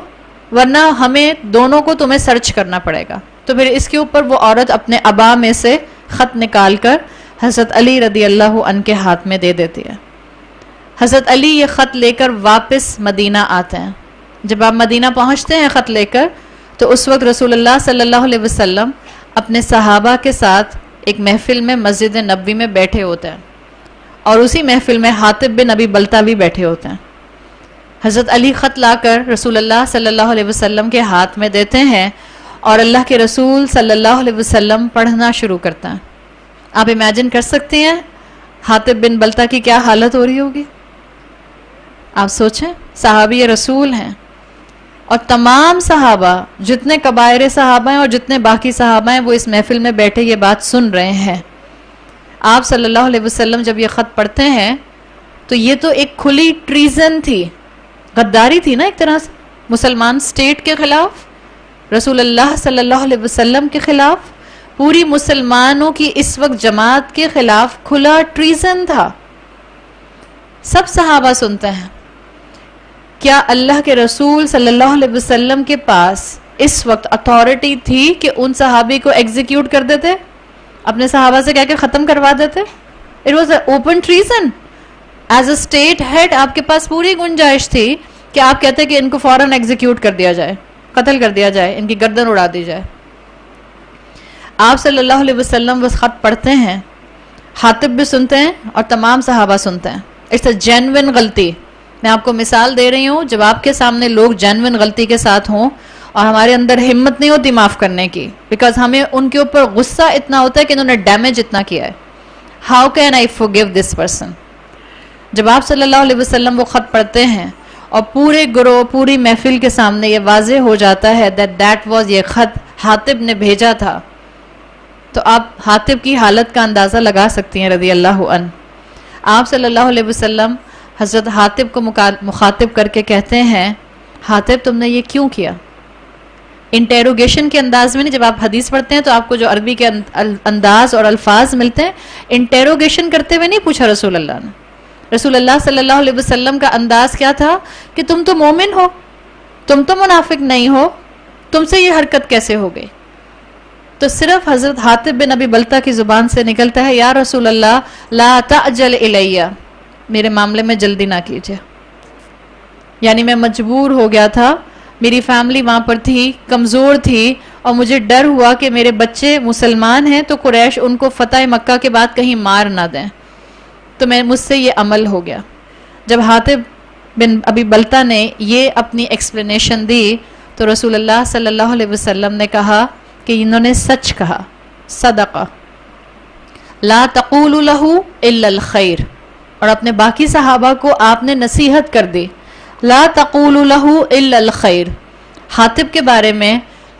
ورنہ ہمیں دونوں کو تمہیں سرچ کرنا پڑے گا. تو پھر اس کے اوپر وہ عورت اپنے عبا میں سے خط نکال کر حضرت علی رضی اللہ عنہ کے ہاتھ میں دے دیتی ہے. حضرت علی یہ خط لے کر واپس مدینہ آتے ہیں. جب آپ مدینہ پہنچتے ہیں خط لے کر، تو اس وقت رسول اللہ صلی اللہ علیہ وسلم اپنے صحابہ کے ساتھ ایک محفل میں مسجد نبوی میں بیٹھے ہوتے ہیں اور اسی محفل میں حاطب بن ابی بلتہ بھی بیٹھے ہوتے ہیں. حضرت علی خط لا کر رسول اللہ صلی اللہ علیہ وسلم کے ہاتھ میں دیتے ہیں اور اللہ کے رسول صلی اللہ علیہ وسلم پڑھنا شروع کرتا ہے. آپ امیجن کر سکتے ہیں حاطب بن بلتہ کی کیا حالت ہو رہی ہوگی. آپ سوچیں، صحابی رسول ہیں اور تمام صحابہ، جتنے کبائر صحابہ ہیں اور جتنے باقی صحابہ ہیں، وہ اس محفل میں بیٹھے یہ بات سن رہے ہیں. آپ صلی اللہ علیہ وسلم جب یہ خط پڑھتے ہیں تو یہ تو ایک کھلی ٹریزن تھی، غداری تھی نا ایک طرح سے، مسلمان سٹیٹ کے خلاف، رسول اللہ صلی اللہ علیہ وسلم کے خلاف، پوری مسلمانوں کی اس وقت جماعت کے خلاف کھلا ٹریزن تھا. سب صحابہ سنتے ہیں. کیا اللہ کے رسول صلی اللہ علیہ وسلم کے پاس اس وقت اتھارٹی تھی کہ ان صحابی کو ایگزیکیوٹ کر دیتے، اپنے صحابہ سے کہہ کے ختم کروا دیتے؟ It was a open treason. As a state head آپ کے پاس پوری گنجائش تھی کہ آپ کہتے کہ ان کو فوراً ایگزیکیوٹ کر دیا جائے، قتل کر دیا جائے، ان کی گردن اڑا دی جائے. آپ صلی اللہ علیہ وسلم وہ خط پڑھتے ہیں، حاطب بھی سنتے ہیں اور تمام صحابہ سنتے ہیں. اٹس اے جینوئن غلطی. میں آپ کو مثال دے رہی ہوں، جب آپ کے سامنے لوگ جینوئن غلطی کے ساتھ ہوں اور ہمارے اندر ہمت نہیں ہوتی معاف کرنے کی، بیکاز ہمیں ان کے اوپر غصہ اتنا ہوتا ہے کہ انہوں نے ڈیمیج اتنا کیا ہے. How can I forgive this person? جب آپ صلی اللہ علیہ وسلم وہ خط پڑھتے ہیں اور پورے گروہ، پوری محفل کے سامنے یہ واضح ہو جاتا ہے that was یہ خط حاطب نے بھیجا تھا، تو آپ حاطب کی حالت کا اندازہ لگا سکتی ہیں رضی اللہ عنہ. آپ صلی اللہ علیہ وسلم حضرت حاطب کو مخاطب کر کے کہتے ہیں، حاطب تم نے یہ کیوں کیا؟ انٹیروگیشن کے انداز میں نہیں. جب آپ حدیث پڑھتے ہیں تو آپ کو جو عربی کے انداز اور الفاظ ملتے ہیں، انٹیروگیشن کرتے ہوئے نہیں پوچھا رسول اللہ نے. رسول اللہ صلی اللہ علیہ وسلم کا انداز کیا تھا کہ تم تو مومن ہو، تم تو منافق نہیں ہو، تم سے یہ حرکت کیسے ہو گئی؟ تو صرف حضرت حاطب بن ابی بلتہ کی زبان سے نکلتا ہے، یا رسول اللہ لا تعجل الیہ، میرے معاملے میں جلدی نہ کیجیے. یعنی میں مجبور ہو گیا تھا، میری فیملی وہاں پر تھی، کمزور تھی، اور مجھے ڈر ہوا کہ میرے بچے مسلمان ہیں تو قریش ان کو فتح مکہ کے بعد کہیں مار نہ دیں، تو مجھ سے یہ عمل ہو گیا. جب حاطب بن ابی بلتہ نے یہ اپنی ایکسپلینیشن دی تو رسول اللہ صلی اللہ علیہ وسلم نے کہا کہ انہوں نے سچ کہا، صدقہ. لا تقولوا له الا الخیر. اور اپنے باقی صحابہ کو آپ نے نصیحت کر دی، لا تقولوا له الا الخیر، حاطب کے بارے میں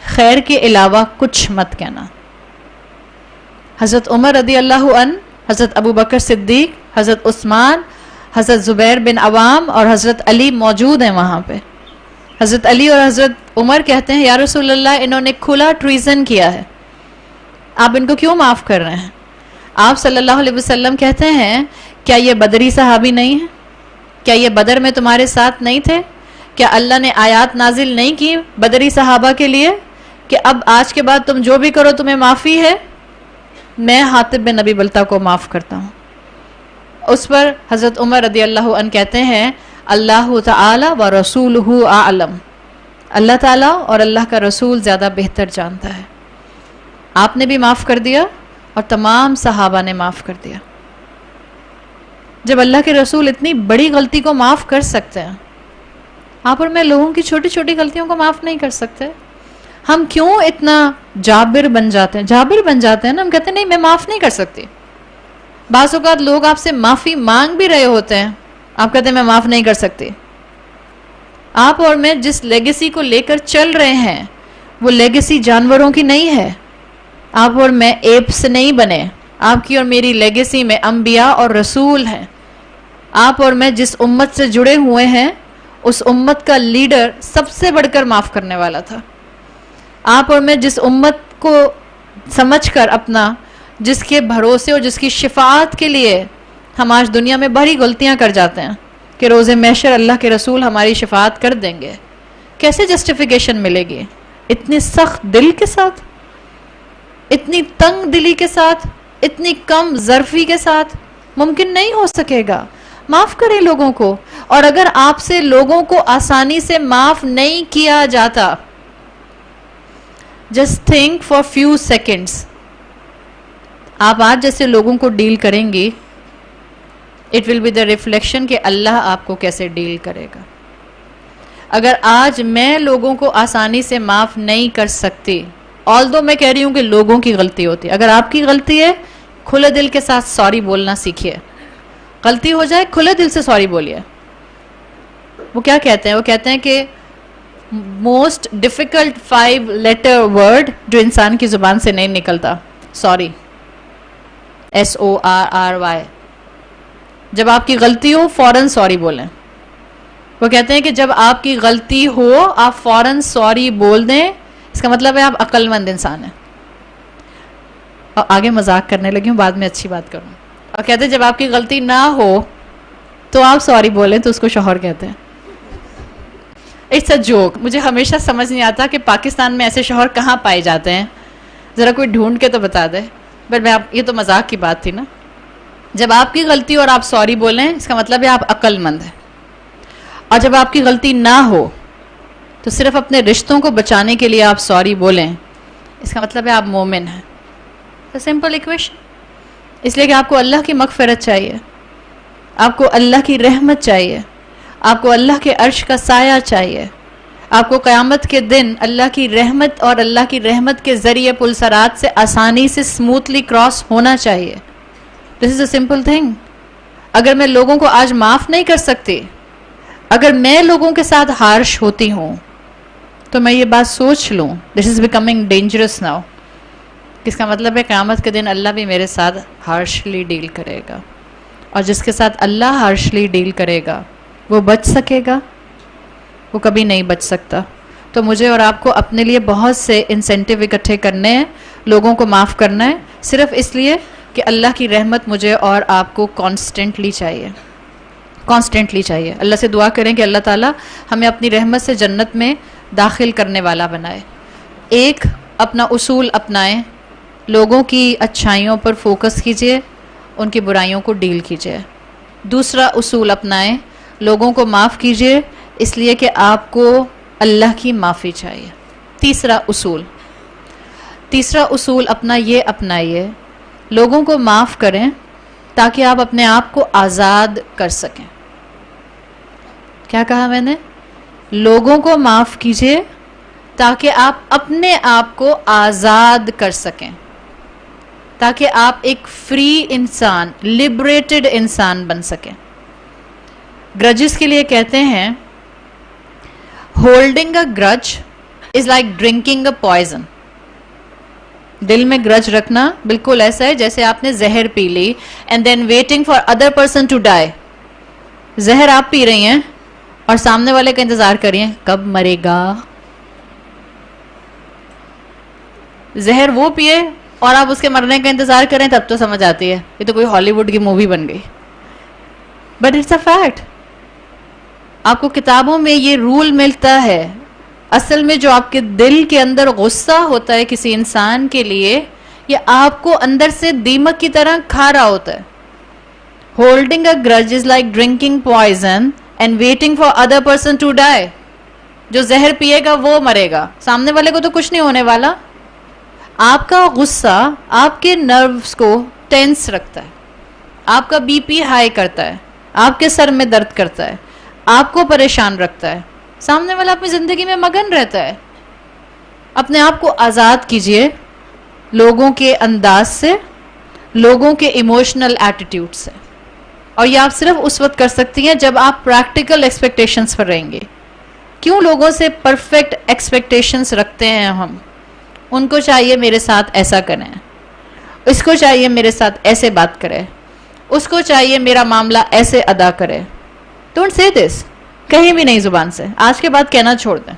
خیر کے علاوہ کچھ مت کہنا. حضرت عمر رضی اللہ عنہ، حضرت ابو بکر صدیق، حضرت عثمان، حضرت زبیر بن عوام اور حضرت علی موجود ہیں وہاں پہ. حضرت علی اور حضرت عمر کہتے ہیں یا رسول اللہ انہوں نے کھلا ٹریزن کیا ہے، آپ ان کو کیوں معاف کر رہے ہیں؟ آپ صلی اللہ علیہ وسلم کہتے ہیں کیا یہ بدری صحابی نہیں ہے؟ کیا یہ بدر میں تمہارے ساتھ نہیں تھے؟ کیا اللہ نے آیات نازل نہیں کی بدری صحابہ کے لیے کہ اب آج کے بعد تم جو بھی کرو تمہیں معافی ہے؟ میں حاطب بن نبی بلتا کو معاف کرتا ہوں. اس پر حضرت عمر رضی اللہ عنہ کہتے ہیں اللہ تعالی و رسولہ اعلم، اللہ تعالیٰ اور اللہ کا رسول زیادہ بہتر جانتا ہے. آپ نے بھی معاف کر دیا اور تمام صحابہ نے معاف کر دیا. جب اللہ کے رسول اتنی بڑی غلطی کو معاف کر سکتے ہیں، آپ اور میں لوگوں کی چھوٹی چھوٹی غلطیوں کو معاف نہیں کر سکتے. ہم کیوں اتنا جابر بن جاتے ہیں نا. ہم کہتے ہیں نہیں میں معاف نہیں کر سکتی. بعض اوقات لوگ آپ سے معافی مانگ بھی رہے ہوتے ہیں، آپ کہتے ہیں میں معاف نہیں کر سکتی. آپ اور میں جس لیگیسی کو لے کر چل رہے ہیں وہ لیگیسی جانوروں کی نہیں ہے. آپ اور میں ایپس نہیں بنے. آپ کی اور میری لیگیسی میں انبیاء اور رسول ہیں. آپ اور میں جس امت سے جڑے ہوئے ہیں اس امت کا لیڈر سب سے بڑھ کر معاف کرنے والا تھا. آپ اور میں جس امت کو سمجھ کر اپنا، جس کے بھروسے اور جس کی شفاعت کے لیے ہم آج دنیا میں بڑی غلطیاں کر جاتے ہیں کہ روز محشر اللہ کے رسول ہماری شفاعت کر دیں گے، کیسے جسٹیفیکیشن ملے گی؟ اتنی سخت دل کے ساتھ، اتنی تنگ دلی کے ساتھ، اتنی کم ظرفی کے ساتھ ممکن نہیں ہو سکے گا. معاف کریں لوگوں کو. اور اگر آپ سے لوگوں کو آسانی سے معاف نہیں کیا جاتا، just think for few seconds, آپ آج جیسے لوگوں کو ڈیل کریں گی، it will be the reflection کہ اللہ آپ کو کیسے ڈیل کرے گا. اگر آج میں لوگوں کو آسانی سے معاف نہیں کر سکتی، آلدو میں کہہ رہی ہوں کہ لوگوں کی غلطی ہوتی ہے، اگر آپ کی غلطی ہے کھلے دل کے ساتھ سوری بولنا سیکھیے. غلطی ہو جائے کھلے دل سے سوری بولیے. وہ کیا کہتے ہیں؟ وہ کہتے ہیں کہ موسٹ ڈیفیکلٹ 5 لیٹر ورڈ جو انسان کی زبان سے نہیں نکلتا، سوری، SORRY. جب آپ کی غلطی ہو فوراً سوری بولیں. وہ کہتے ہیں کہ جب آپ کی غلطی ہو آپ فوراً سوری بول دیں، اس کا مطلب ہے آپ عقل مند انسان ہیں. اور آگے مذاق کرنے لگی ہوں، بعد میں اچھی بات کروں. اور کہتے ہیں جب آپ کی غلطی نہ ہو تو آپ سوری بولیں، تو اس کو شوہر کہتے ہیں. It's a joke. مجھے ہمیشہ سمجھ نہیں آتا کہ پاکستان میں ایسے شوہر کہاں پائے جاتے ہیں، ذرا کوئی ڈھونڈ کے تو بتا دے. بٹ یہ تو مذاق کی بات تھی نا. جب آپ کی غلطی اور آپ سوری بولیں اس کا مطلب ہے آپ عقل مند ہیں. اور جب آپ کی غلطی نہ ہو تو صرف اپنے رشتوں کو بچانے کے لیے آپ سوری بولیں، اس کا مطلب ہے آپ مومن ہیں. Simple equation. اس لیے کہ آپ کو اللہ کی مغفرت چاہیے، آپ کو اللہ کی رحمت چاہیے، آپ کو اللہ کے عرش کا سایہ چاہیے، آپ کو قیامت کے دن اللہ کی رحمت اور اللہ کی رحمت کے ذریعے پلسرات سے آسانی سے سموتھلی کراس ہونا چاہیے. دس از اے سمپل تھنگ. اگر میں لوگوں کو آج معاف نہیں کر سکتی، اگر میں لوگوں کے ساتھ ہارش ہوتی ہوں، تو میں یہ بات سوچ لوں دس از بیکمنگ ڈینجرس ناؤ. اس کا مطلب ہے قیامت کے دن اللہ بھی میرے ساتھ ہارشلی ڈیل کرے گا. اور جس کے ساتھ اللہ ہارشلی ڈیل کرے گا وہ بچ سکے گا؟ وہ کبھی نہیں بچ سکتا. تو مجھے اور آپ کو اپنے لیے بہت سے انسینٹیو اکٹھے کرنے ہیں، لوگوں کو معاف کرنا ہے، صرف اس لیے کہ اللہ کی رحمت مجھے اور آپ کو کانسٹنٹلی چاہیے. اللہ سے دعا کریں کہ اللہ تعالیٰ ہمیں اپنی رحمت سے جنت میں داخل کرنے والا بنائے. ایک اپنا اصول اپنائیں، لوگوں کی اچھائیوں پر فوکس کیجئے، ان کی برائیوں کو ڈیل کیجئے. دوسرا اصول اپنائیں، لوگوں کو معاف کیجئے اس لیے کہ آپ کو اللہ کی معافی چاہیے. تیسرا اصول اپنا یہ اپنائیے، لوگوں کو معاف کریں تاکہ آپ اپنے آپ کو آزاد کر سکیں. کیا کہا میں نے؟ لوگوں کو معاف کیجئے تاکہ آپ اپنے آپ کو آزاد کر سکیں، تاکہ آپ ایک فری انسان، لبریٹڈ انسان بن سکیں. گرجز کے لیے کہتے ہیں ہولڈنگ اے گرج is like drinking a poison. دل میں گرج رکھنا بالکل ایسا ہے جیسے آپ نے زہر پی لی and then waiting for other person to die. زہر آپ پی رہی ہیں اور سامنے والے کا انتظار کر رہی ہیں کب مرے گا. زہر وہ پیے اور آپ اس کے مرنے کا انتظار کریں تب تو سمجھ آتی ہے یہ تو کوئی ہالی ووڈ کی مووی بن گئی. But it's a fact. آپ کو کتابوں میں یہ رول ملتا ہے. اصل میں جو آپ کے دل کے اندر غصہ ہوتا ہے کسی انسان کے لیے یہ آپ کو اندر سے دیمک کی طرح کھا رہا ہوتا ہے. Holding a grudge is like drinking poison and waiting for other person to die. جو زہر پیے گا وہ مرے گا, سامنے والے کو تو کچھ نہیں ہونے والا. آپ کا غصہ آپ کے نروز کو ٹینس رکھتا ہے, آپ کا بی پی ہائی کرتا ہے, آپ کے سر میں درد کرتا ہے, آپ کو پریشان رکھتا ہے. سامنے والا اپنی زندگی میں مگن رہتا ہے. اپنے آپ کو آزاد کیجئے لوگوں کے انداز سے, لوگوں کے ایموشنل ایٹیٹیوڈ سے. اور یہ آپ صرف اس وقت کر سکتی ہیں جب آپ پریکٹیکل ایکسپیکٹیشنز پر رہیں گے. کیوں لوگوں سے پرفیکٹ ایکسپیکٹیشنز رکھتے ہیں ہم؟ ان کو چاہیے میرے ساتھ ایسا کریں, اس کو چاہیے میرے ساتھ ایسے بات کرے, اس کو چاہیے میرا معاملہ ایسے ادا کرے. ڈونٹ سے دس, کہیں بھی نہیں زبان سے. آج کے بعد کہنا چھوڑ دیں.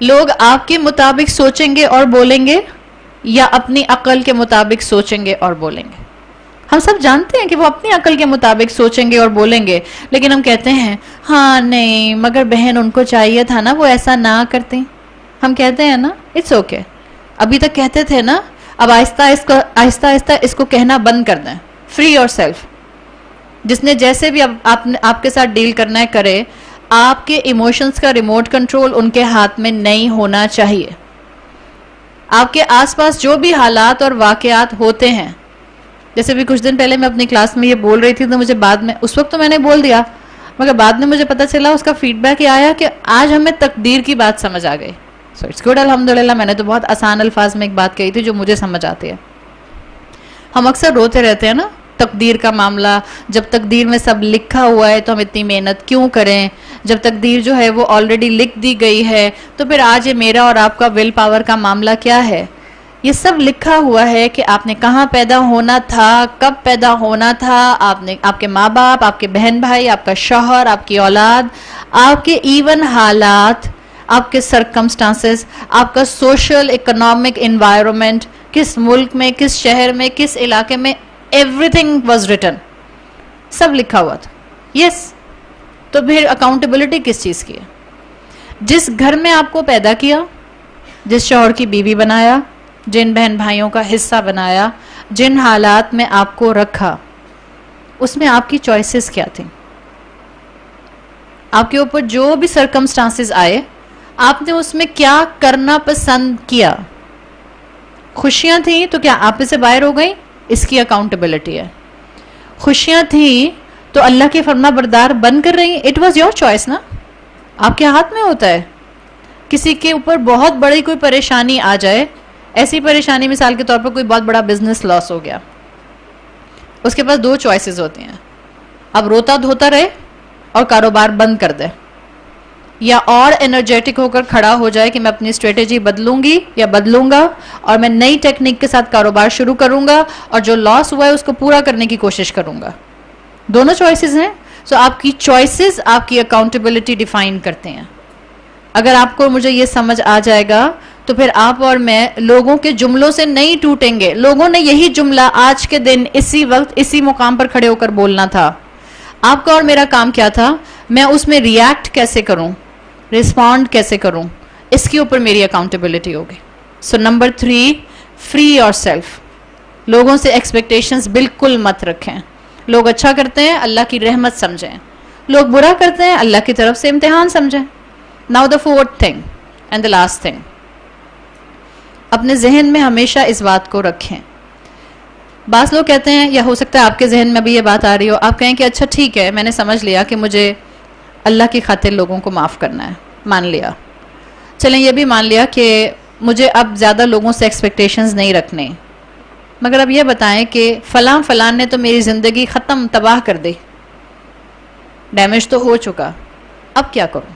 لوگ آپ کے مطابق سوچیں گے اور بولیں گے یا اپنی عقل کے مطابق سوچیں گے اور بولیں گے؟ ہم سب جانتے ہیں کہ وہ اپنی عقل کے مطابق سوچیں گے اور بولیں گے, لیکن ہم کہتے ہیں ہاں نہیں مگر بہن ان کو چاہیے تھا نا وہ ایسا نہ کرتی. ہم کہتے ہیں نا اٹس اوکے. ابھی تک کہتے تھے نا, اب آہستہ آہستہ اس کو کہنا بند کر دیں. Free your self. جس نے جیسے بھی آپ کے ساتھ ڈیل کرنا ہے کرے. آپ کے ایموشنز کا ریموٹ کنٹرول ان کے ہاتھ میں نہیں ہونا چاہیے. آپ کے آس پاس جو بھی حالات اور واقعات ہوتے ہیں, جیسے بھی کچھ دن پہلے میں اپنی کلاس میں یہ بول رہی تھی تو مجھے بعد میں, اس وقت تو میں نے بول دیا مگر بعد میں مجھے پتا چلا, اس کا فیڈ بیک یہ آیا کہ آج ہمیں تقدیر کی بات سمجھ آ گئی. سو اٹس گڈ الحمدللہ. میں نے تو بہت آسان الفاظ میں ایک بات کہی تھی جو مجھے سمجھ آتی ہے. ہم اکثر روتے رہتے ہیں نا تقدیر کا معاملہ, جب تقدیر میں سب لکھا ہوا ہے تو ہم اتنی محنت کیوں کریں؟ جب تقدیر جو ہے وہ آلریڈی لکھ دی گئی ہے تو پھر آج یہ میرا اور آپ کا ول پاور کا معاملہ کیا ہے؟ یہ سب لکھا ہوا ہے کہ آپ نے کہاں پیدا ہونا تھا, کب پیدا ہونا تھا. آپ کے ماں باپ, آپ کے بہن بھائی, آپ کا شوہر, آپ کی اولاد, آپ کے ایون حالات, آپ کے سرکمسٹانسز, آپ کا سوشل اکنامک انوائرمنٹ, کس ملک میں, کس شہر میں, کس علاقے میں, ایوری تھنگ واز ریٹن. سب لکھا ہوا تھا. یس. تو پھر اکاؤنٹیبلٹی کس چیز کی ہے؟ جس گھر میں آپ کو پیدا کیا, جس شوہر کی بیوی بنایا, جن بہن بھائیوں کا حصہ بنایا, جن حالات میں آپ کو رکھا, اس میں آپ کی چوائسز کیا تھیں؟ آپ کے اوپر جو بھی سرکمسٹانسز آئے, آپ نے اس میں کیا کرنا پسند کیا؟ خوشیاں تھیں تو کیا آپ سے باہر ہو گئی؟ اس کی اکاؤنٹیبلٹی ہے. خوشیاں تھیں تو اللہ کے فرما بردار بن کر رہی, اٹ واز یور چوائس نا. آپ کے ہاتھ میں ہوتا ہے. کسی کے اوپر بہت بڑی کوئی پریشانی آ جائے, ایسی پریشانی مثال کے طور پر کوئی بہت بڑا بزنس لاس ہو گیا, اس کے پاس دو چوائسز ہوتی ہیں. اب روتا دھوتا رہے اور کاروبار بند کر دے, یا اور انرجیٹک ہو کر کھڑا ہو جائے کہ میں اپنی اسٹریٹجی بدلوں گی یا بدلوں گا اور میں نئی ٹیکنیک کے ساتھ کاروبار شروع کروں گا اور جو لاس ہوا ہے اس کو پورا کرنے کی کوشش کروں گا. دونوں چوائسز ہیں. سو آپ کی چوائسز آپ کی اکاؤنٹیبلٹی ڈیفائن کرتے ہیں. اگر آپ کو مجھے یہ سمجھ آ جائے گا تو پھر آپ اور میں لوگوں کے جملوں سے نہیں ٹوٹیں گے. لوگوں نے یہی جملہ آج کے دن اسی وقت اسی مقام پر کھڑے ہو کر بولنا تھا. آپ کا اور میرا کام کیا تھا؟ میں اس میں ریئیکٹ کیسے کروں, ریسپونڈ کیسے کروں, اس کے اوپر میری اکاؤنٹیبلٹی ہوگی. سو نمبر 3, فری یور سیلف. لوگوں سے ایکسپیکٹیشنز بالکل مت رکھیں. لوگ اچھا کرتے ہیں اللہ کی رحمت سمجھیں, لوگ برا کرتے ہیں اللہ کی طرف سے امتحان سمجھیں. Now the 4th thing and the last thing, اپنے ذہن میں ہمیشہ اس بات کو رکھیں. بعض لوگ کہتے ہیں, یا ہو سکتا ہے آپ کے ذہن میں بھی یہ بات آ رہی ہو, آپ کہیں کہ اچھا ٹھیک ہے میں نے سمجھ لیا کہ مجھے اللہ کی خاطر لوگوں کو معاف کرنا ہے, مان لیا. چلیں یہ بھی مان لیا کہ مجھے اب زیادہ لوگوں سے ایکسپیکٹیشنز نہیں رکھنے, مگر اب یہ بتائیں کہ فلاں نے تو میری زندگی ختم تباہ کر دی, ڈیمیج تو ہو چکا, اب کیا کروں؟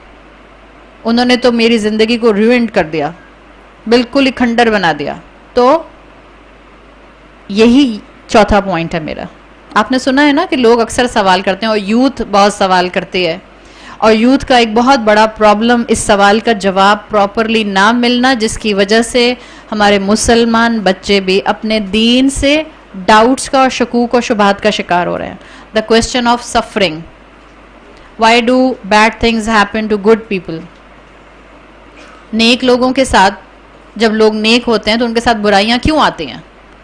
انہوں نے تو میری زندگی کو ریوینڈ کر دیا, بالکل ہی کھنڈر بنا دیا. تو یہی چوتھا پوائنٹ ہے میرا. آپ نے سنا ہے نا کہ لوگ اکثر سوال کرتے ہیں اور یوتھ بہت سوال کرتی ہے, اور یوتھ کا ایک بہت بڑا پرابلم اس سوال کا جواب پراپرلی نہ ملنا، جس کی وجہ سے ہمارے مسلمان بچے بھی اپنے دین سے ڈاؤٹس کا اور شکوک و شبہات کا شکار ہو رہے ہیں. The question of suffering. Why do bad things happen to good people? نیک لوگوں کے ساتھ جب لوگ نیک ہوتے ہیں تو ان کے ساتھ برائیاں کیوں آتی ہیں؟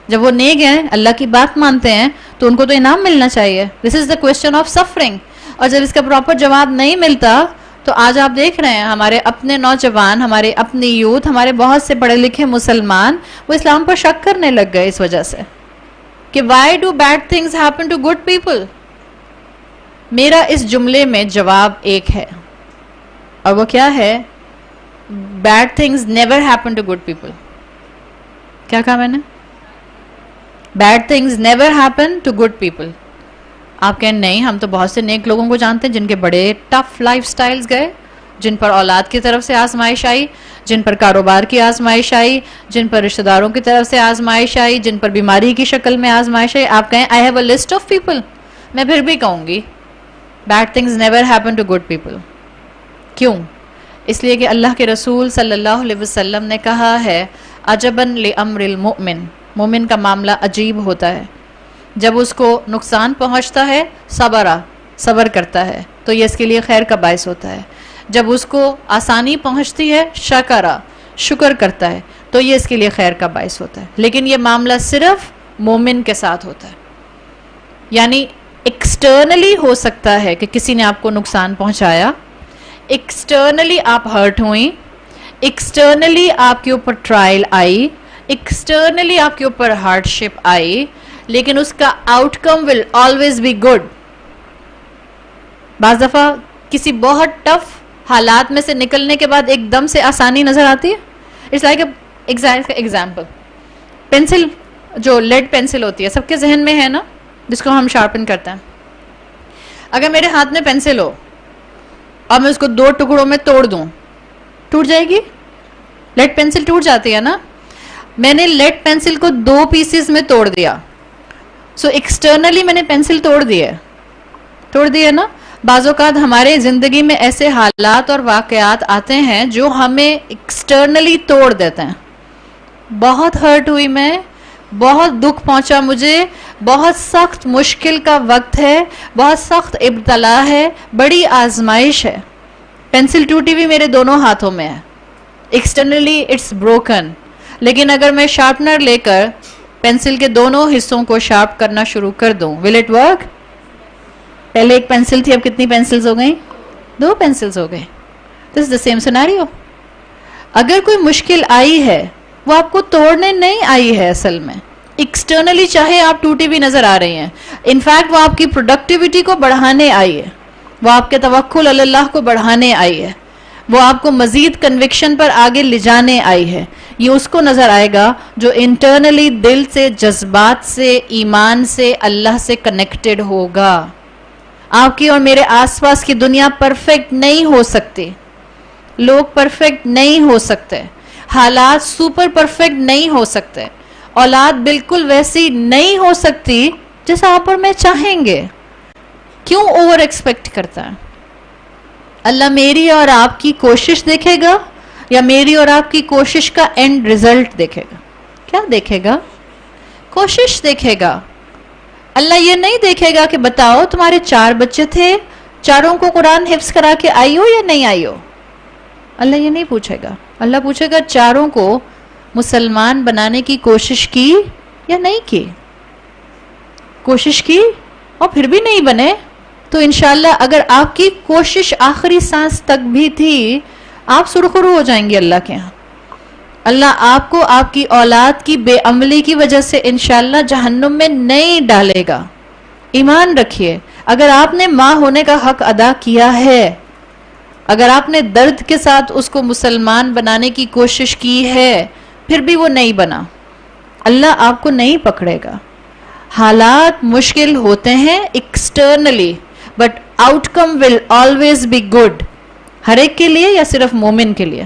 جب وہ نیک ہیں، اللہ کی بات مانتے ہیں، تو ان کو تو انعام ملنا چاہیے. دس از دا کوسچن آف سفرنگ. اور جب اس کا پراپر جواب نہیں ملتا تو آج آپ دیکھ رہے ہیں ہمارے اپنے نوجوان، ہمارے اپنی یوتھ، ہمارے بہت سے پڑھے لکھے مسلمان وہ اسلام پر شک کرنے لگ گئے اس وجہ سے کہ why do bad things happen to good people. میرا اس جملے میں جواب ایک ہے، اور وہ کیا ہے؟ Bad things never happen to good people. کیا کہا میں نے؟ Bad things never happen to good people. آپ کہیں نہیں، ہم تو بہت سے نیک لوگوں کو جانتے ہیں جن کے بڑے ٹف لائف سٹائلز گئے، جن پر اولاد کی طرف سے آزمائش آئی، جن پر کاروبار کی آزمائش آئی، جن پر رشتہ داروں کی طرف سے آزمائش آئی، جن پر بیماری کی شکل میں آزمائش آئی. آپ کہیں I have a list of people. میں پھر بھی کہوں گی bad things never happen to good people. کیوں؟ اس لیے کہ اللہ کے رسول صلی اللہ علیہ وسلم نے کہا ہے عجباً لامر المؤمن، مومن کا معاملہ عجیب ہوتا ہے. جب اس کو نقصان پہنچتا ہے صبر کرتا ہے تو یہ اس کے لیے خیر کا باعث ہوتا ہے. جب اس کو آسانی پہنچتی ہے شکر کرتا ہے تو یہ اس کے لیے خیر کا باعث ہوتا ہے. لیکن یہ معاملہ صرف مومن کے ساتھ ہوتا ہے. یعنی ایکسٹرنلی ہو سکتا ہے کہ کسی نے آپ کو نقصان پہنچایا، ایکسٹرنلی آپ ہرٹ ہوئیں، ایکسٹرنلی آپ کے اوپر ٹرائل آئی، ایکسٹرنلی آپ کے اوپر ہارڈ شپ آئی، لیکن اس کا outcome will always be good. بعض دفعہ کسی بہت ٹف حالات میں سے نکلنے کے بعد ایک دم سے آسانی نظر آتی ہے. اٹس لائک ایگزامپل، پینسل، جو لیڈ پینسل ہوتی ہے سب کے ذہن میں ہے نا، جس کو ہم شارپن کرتے ہیں. اگر میرے ہاتھ میں پینسل ہو اور میں اس کو 2 ٹکڑوں میں توڑ دوں، ٹوٹ جائے گی؟ لیڈ پینسل ٹوٹ جاتی ہے نا. میں نے لیڈ پینسل کو 2 پیسز میں توڑ دیا، سو ایکسٹرنلی میں نے پینسل توڑ دی ہے نا. بعض اوقات ہمارے زندگی میں ایسے حالات اور واقعات آتے ہیں جو ہمیں ایکسٹرنلی توڑ دیتے ہیں. بہت ہرٹ ہوئی میں، بہت دکھ پہنچا مجھے، بہت سخت مشکل کا وقت ہے، بہت سخت ابتلا ہے، بڑی آزمائش ہے. پینسل ٹوٹی ہوئی میرے دونوں ہاتھوں میں ہے، ایکسٹرنلی اٹس بروکن. لیکن اگر میں شارپنر لے کر پینسل کے دونوں حصوں کو شارپ کرنا شروع کر دوں، ول اٹ ورک؟ پہلے ایک پینسل تھی، اب کتنی پینسلز ہو گئیں؟ 2 پینسلز ہو گئے. دس از دا سیم سینیریو. اگر کوئی مشکل آئی ہے وہ آپ کو توڑنے نہیں آئی ہے، اصل میں ایکسٹرنلی چاہے آپ ٹوٹی بھی نظر آ رہی ہیں، انفیکٹ وہ آپ کی پروڈکٹیوٹی کو بڑھانے آئی ہے، وہ آپ کے توکل علی اللہ کو بڑھانے آئی ہے، وہ آپ کو مزید کنوکشن پر آگے لے جانے آئی ہے. یہ اس کو نظر آئے گا جو انٹرنلی دل سے، جذبات سے، ایمان سے، اللہ سے کنیکٹڈ ہوگا. آپ کی اور میرے آس پاس کی دنیا پرفیکٹ نہیں ہو سکتی، لوگ پرفیکٹ نہیں ہو سکتے، حالات سپر پرفیکٹ نہیں ہو سکتے، اولاد بالکل ویسی نہیں ہو سکتی جیسا آپ اور میں چاہیں گے. کیوں اوور ایکسپیکٹ کرتا ہے؟ اللہ میری اور آپ کی کوشش دیکھے گا یا میری اور آپ کی کوشش کا اینڈ ریزلٹ دیکھے گا؟ کیا دیکھے گا؟ کوشش دیکھے گا. اللہ یہ نہیں دیکھے گا کہ بتاؤ تمہارے 4 بچے تھے، چاروں کو قرآن حفظ کرا کے آئی ہو یا نہیں آئی ہو. اللہ یہ نہیں پوچھے گا. اللہ پوچھے گا چاروں کو مسلمان بنانے کی کوشش کی یا نہیں کی. کوشش کی اور پھر بھی نہیں بنے تو انشاءاللہ اگر آپ کی کوشش آخری سانس تک بھی تھی، آپ سرخرو ہو جائیں گے اللہ کے ہاں. اللہ آپ کو آپ کی اولاد کی بے عملی کی وجہ سے انشاءاللہ جہنم میں نہیں ڈالے گا. ایمان رکھیے، اگر آپ نے ماں ہونے کا حق ادا کیا ہے، اگر آپ نے درد کے ساتھ اس کو مسلمان بنانے کی کوشش کی ہے، پھر بھی وہ نہیں بنا، اللہ آپ کو نہیں پکڑے گا. حالات مشکل ہوتے ہیں externally, but outcome will always be good. ہر ایک کے لیے یا صرف مومن کے لیے؟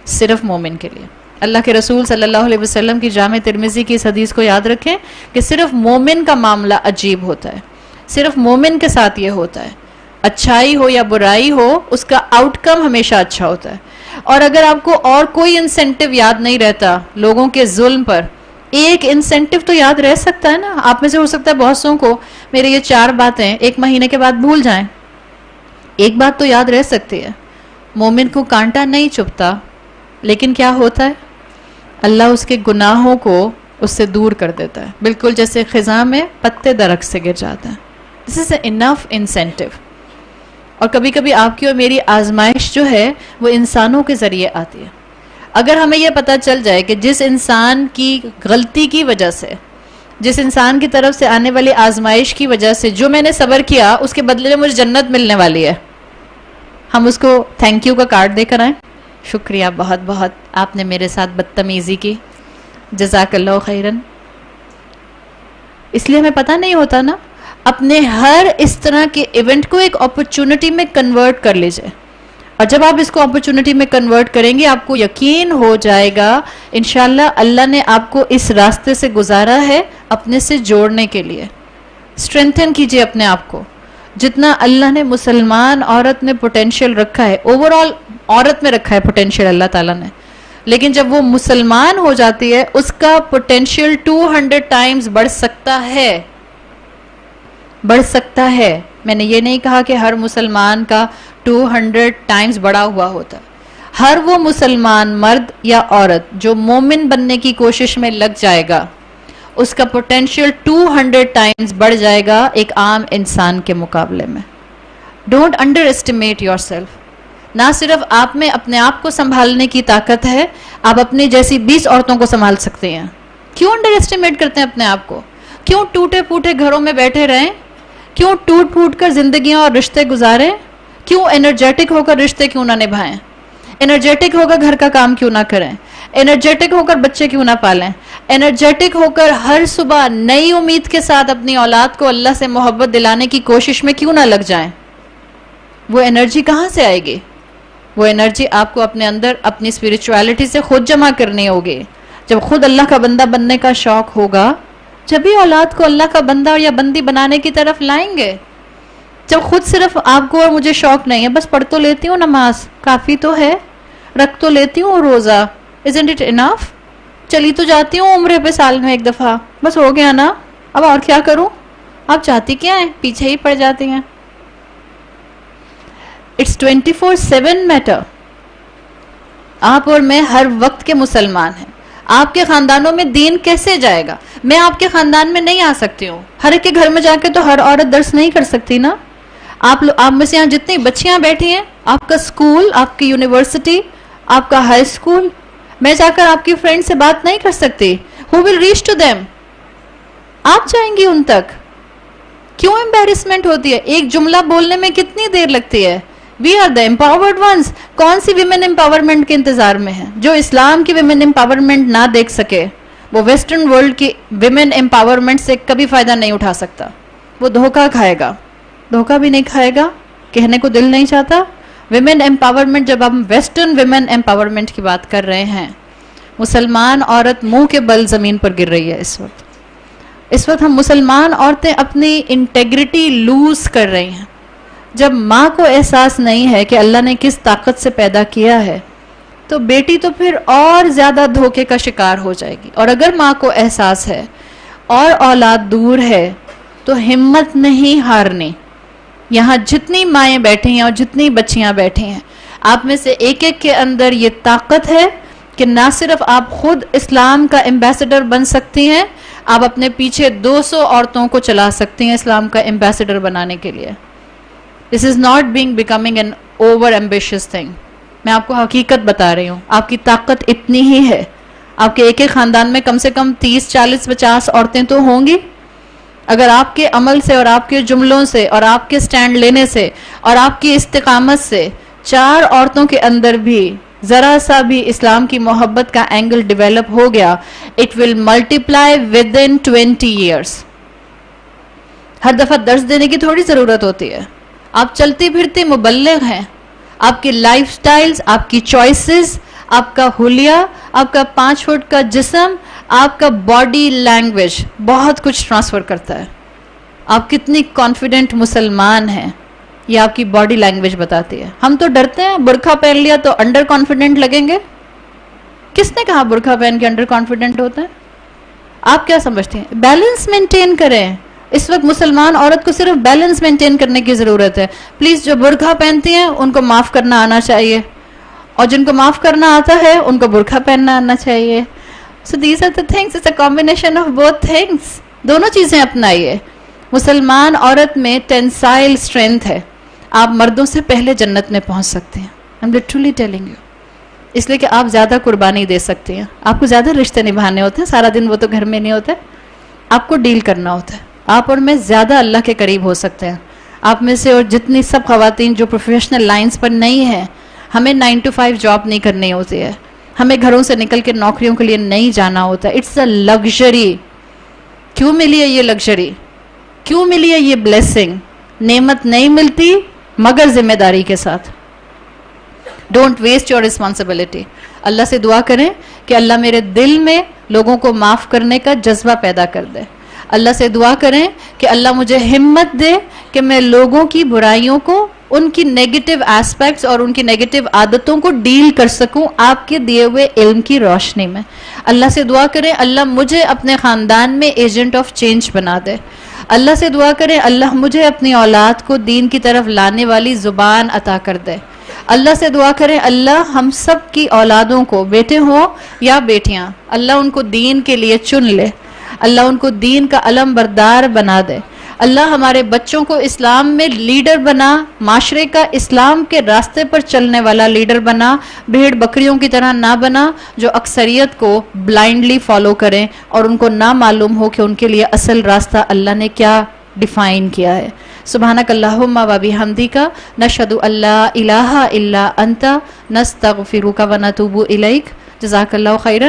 صرف مومن کے لیے. اللہ کے رسول صلی اللہ علیہ وسلم کی جامع ترمذی کی اس حدیث کو یاد رکھیں کہ صرف مومن کا معاملہ عجیب ہوتا ہے، صرف مومن کے ساتھ یہ ہوتا ہے. اچھائی ہو یا برائی ہو اس کا آؤٹ کم ہمیشہ اچھا ہوتا ہے. اور اگر آپ کو اور کوئی انسینٹیو یاد نہیں رہتا لوگوں کے ظلم پر, ایک انسینٹیو تو یاد رہ سکتا ہے نا. آپ میں سے ہو سکتا ہے بہت سو کو میرے یہ 4 باتیں 1 مہینے کے بعد بھول جائیں, ایک بات تو یاد رہ سکتی ہے. مومن کو کانٹا نہیں چبھتا, لیکن کیا ہوتا ہے, اللہ اس کے گناہوں کو اس سے دور کر دیتا ہے, بالکل جیسے خزاں میں پتے درخت سے گر جاتے ہیں. دس از انف انسینٹیو. اور کبھی کبھی آپ کی اور میری آزمائش جو ہے وہ انسانوں کے ذریعے آتی ہے. اگر ہمیں یہ پتہ چل جائے کہ جس انسان کی غلطی کی وجہ سے, جس انسان کی طرف سے آنے والی آزمائش کی وجہ سے جو میں نے صبر کیا اس کے بدلے میں مجھے جنت ملنے والی ہے, ہم اس کو تھینک یو کا کارڈ دے کر آئیں, شکریہ بہت بہت آپ نے میرے ساتھ بدتمیزی کی, جزاک اللہ خیرن. اس لیے ہمیں پتہ نہیں ہوتا نا, اپنے ہر اس طرح کے ایونٹ کو ایک اپرچونٹی میں کنورٹ کر لیجئے, اور جب آپ اس کو اپرچونٹی میں کنورٹ کریں گے آپ کو یقین ہو جائے گا انشاءاللہ اللہ نے آپ کو اس راستے سے گزارا ہے اپنے سے جوڑنے کے لیے. اسٹرینتھن کیجئے اپنے آپ کو. جتنا اللہ نے مسلمان عورت میں پوٹینشیل رکھا ہے, اوور آل عورت میں رکھا ہے پوٹینشیل اللہ تعالیٰ نے, لیکن جب وہ مسلمان ہو جاتی ہے اس کا پوٹینشیل 200 ٹائمز بڑھ سکتا ہے, بڑھ سکتا ہے. میں نے یہ نہیں کہا کہ ہر مسلمان کا 200 ٹائمز بڑا ہوا ہوتا ہے. ہر وہ مسلمان مرد یا عورت جو مومن بننے کی کوشش میں لگ جائے گا اس کا پوٹینشیل 200 ٹائمز بڑھ جائے گا ایک عام انسان کے مقابلے میں. Don't under estimate your self. نہ صرف آپ میں اپنے آپ کو سنبھالنے کی طاقت ہے, آپ اپنی جیسی 20 عورتوں کو سنبھال سکتے ہیں. کیوں انڈر اسٹیمیٹ کرتے ہیں اپنے آپ کو؟ کیوں ٹوٹے پھوٹے گھروں میں بیٹھے رہیں؟ کیوں ٹوٹ پھوٹ کر زندگیاں اور رشتے گزاریں؟ کیوں انرجیٹک ہو کر رشتے کیوں نہ نبھائیں؟ انرجیٹک ہو کر گھر کا کام کیوں نہ کریں؟ انرجیٹک ہو کر بچے کیوں نہ پالیں؟ انرجیٹک ہو کر ہر صبح نئی امید کے ساتھ اپنی اولاد کو اللہ سے محبت دلانے کی کوشش میں کیوں نہ لگ جائیں؟ وہ انرجی کہاں سے آئے گی؟ وہ انرجی آپ کو اپنے اندر اپنی اسپرچویلٹی سے خود جمع کرنی ہوگی. جب خود اللہ کا بندہ بننے کا شوق ہوگا جب ہی اولاد کو اللہ کا بندہ یا بندی بنانے کی طرف لائیں گے. جب خود صرف آپ کو اور مجھے شوق نہیں ہے, بس پڑھ تو لیتی ہوں نماز, کافی تو ہے, رکھ تو لیتی ہوں روزہ, isn't it enough؟ چلی تو جاتی ہوں عمرے پہ سال میں 1 دفعہ, بس ہو گیا نا, اب اور کیا کروں؟ آپ چاہتی کیا ہیں؟ پیچھے ہی پڑ جاتی ہیں. It's 24/7 matter. آپ اور میں ہر وقت کے مسلمان ہیں. آپ کے خاندانوں میں دین کیسے جائے گا؟ میں آپ کے خاندان میں نہیں آ سکتی ہوں. ہر ایک کے گھر میں جا کے تو ہر عورت درس نہیں کر سکتی نا. آپ میں سے یہاں جتنی بچیاں بیٹھی ہیں, آپ کا اسکول, آپ کی یونیورسٹی, آپ کا ہائی اسکول, میں جا کر آپ کی فرینڈ سے بات نہیں کر سکتی. Who will reach to them؟ آپ جائیں گی ان تک. کیوں امبیرسمنٹ ہوتی ہے؟ ایک جملہ بولنے میں کتنی دیر لگتی ہے. We are the empowered ones. کون سی ویمن امپاورمنٹ کے انتظار میں ہیں؟ جو اسلام کی ویمن امپاورمنٹ نہ دیکھ سکے وہ ویسٹرن ورلڈ کی ویمن امپاورمنٹ سے کبھی فائدہ نہیں اٹھا سکتا. وہ دھوکہ کھائے گا, دھوکہ بھی نہیں کھائے گا, کہنے کو دل نہیں چاہتا. ویمن امپاورمنٹ, جب ہم ویسٹرن ویمن امپاورمنٹ کی بات کر رہے ہیں, مسلمان عورت منہ کے بل زمین پر گر رہی ہے اس وقت ہم مسلمان عورتیں اپنی انٹیگریٹی لوز کر رہی ہیں. جب ماں کو احساس نہیں ہے کہ اللہ نے کس طاقت سے پیدا کیا ہے تو بیٹی تو پھر اور زیادہ دھوکے کا شکار ہو جائے گی. اور اگر ماں کو احساس ہے اور اولاد دور ہے تو ہمت نہیں ہارنی. یہاں جتنی مائیں بیٹھی ہیں اور جتنی بچیاں بیٹھی ہیں, آپ میں سے ایک ایک کے اندر یہ طاقت ہے کہ نہ صرف آپ خود اسلام کا ایمبیسڈر بن سکتی ہیں, آپ اپنے پیچھے 200 عورتوں کو چلا سکتی ہیں اسلام کا ایمبیسڈر بنانے کے لیے. This is not becoming an over ambitious thing. میں آپ کو حقیقت بتا رہی ہوں, آپ کی طاقت اتنی ہی ہے. آپ کے ایک ایک خاندان میں کم سے کم 30, 40, 50 عورتیں تو ہوں گی. اگر آپ کے عمل سے اور آپ کے جملوں سے اور آپ کے سٹینڈ لینے سے اور آپ کی استقامت سے 4 عورتوں کے اندر بھی ذرا سا بھی اسلام کی محبت کا اینگل ڈیولپ ہو گیا, it will multiply within 20 years. ہر دفعہ درس دینے کی تھوڑی ضرورت ہوتی ہے. آپ چلتی پھرتی مبلغ ہیں. آپ کی لائف سٹائلز, آپ کی چوائسز, آپ کا حلیہ, آپ کا 5 فٹ کا جسم, آپ کا باڈی لینگویج بہت کچھ ٹرانسفر کرتا ہے. آپ کتنی کانفیڈنٹ مسلمان ہیں, یہ آپ کی باڈی لینگویج بتاتی ہے. ہم تو ڈرتے ہیں, برقع پہن لیا تو انڈر کانفیڈنٹ لگیں گے. کس نے کہا برقع پہن کے انڈر کانفیڈنٹ ہوتے ہیں؟ آپ کیا سمجھتے ہیں؟ بیلنس مینٹین کریں. اس وقت مسلمان عورت کو صرف بیلنس مینٹین کرنے کی ضرورت ہے. پلیز جو برقع پہنتی ہیں ان کو معاف کرنا آنا چاہیے, اور جن کو معاف کرنا آتا ہے ان کو برقع پہننا آنا چاہیے. So these are the things, it's a combination of both things. دونوں چیزیں اپنائیے. مسلمان عورت میں ٹینسائل اسٹرینتھ ہے, آپ مردوں سے پہلے جنت میں پہنچ سکتے ہیں. I'm literally telling you. اس لیے کہ آپ زیادہ قربانی دے سکتے ہیں, آپ کو زیادہ رشتے نبھانے ہوتے ہیں, سارا دن وہ تو گھر میں نہیں ہوتے, آپ کو ڈیل کرنا ہوتا ہے. آپ اور میں زیادہ اللہ کے قریب ہو سکتے ہیں. آپ میں سے اور جتنی سب خواتین جو پروفیشنل لائنز پر نہیں ہیں, ہمیں 9 to 5 جاب نہیں کرنی ہوتی ہے, ہمیں گھروں سے نکل کے نوکریوں کے لیے نہیں جانا ہوتا. It's a luxury. کیوں ملی ہے یہ لگژری؟ کیوں ملی ہے یہ بلیسنگ؟ نعمت نہیں ملتی مگر ذمہ داری کے ساتھ. Don't waste your responsibility. اللہ سے دعا کریں کہ اللہ میرے دل میں لوگوں کو معاف کرنے کا جذبہ پیدا کر دے. اللہ سے دعا کریں کہ اللہ مجھے ہمت دے کہ میں لوگوں کی برائیوں کو, ان کی نیگیٹو ایسپیکٹس اور ان کی نیگیٹو عادتوں کو ڈیل کر سکوں آپ کے دیے ہوئے علم کی روشنی میں. اللہ سے دعا کریں اللہ مجھے اپنے خاندان میں ایجنٹ آف چینج بنا دے. اللہ سے دعا کریں اللہ مجھے اپنی اولاد کو دین کی طرف لانے والی زبان عطا کر دے. اللہ سے دعا کریں اللہ ہم سب کی اولادوں کو, بیٹے ہوں یا بیٹیاں, اللہ ان کو دین کے لیے چن لے. اللہ ان کو دین کا علم بردار بنا دے. اللہ ہمارے بچوں کو اسلام میں لیڈر بنا, معاشرے کا اسلام کے راستے پر چلنے والا لیڈر بنا, بھیڑ بکریوں کی طرح نہ بنا جو اکثریت کو بلائنڈلی فالو کریں اور ان کو نہ معلوم ہو کہ ان کے لیے اصل راستہ اللہ نے کیا ڈیفائن کیا ہے. سبحانک اللہم و بحمدک نشہد ان لا الہ الا انت نستغفرک و نتوب الیک. جزاک اللہ خیرا.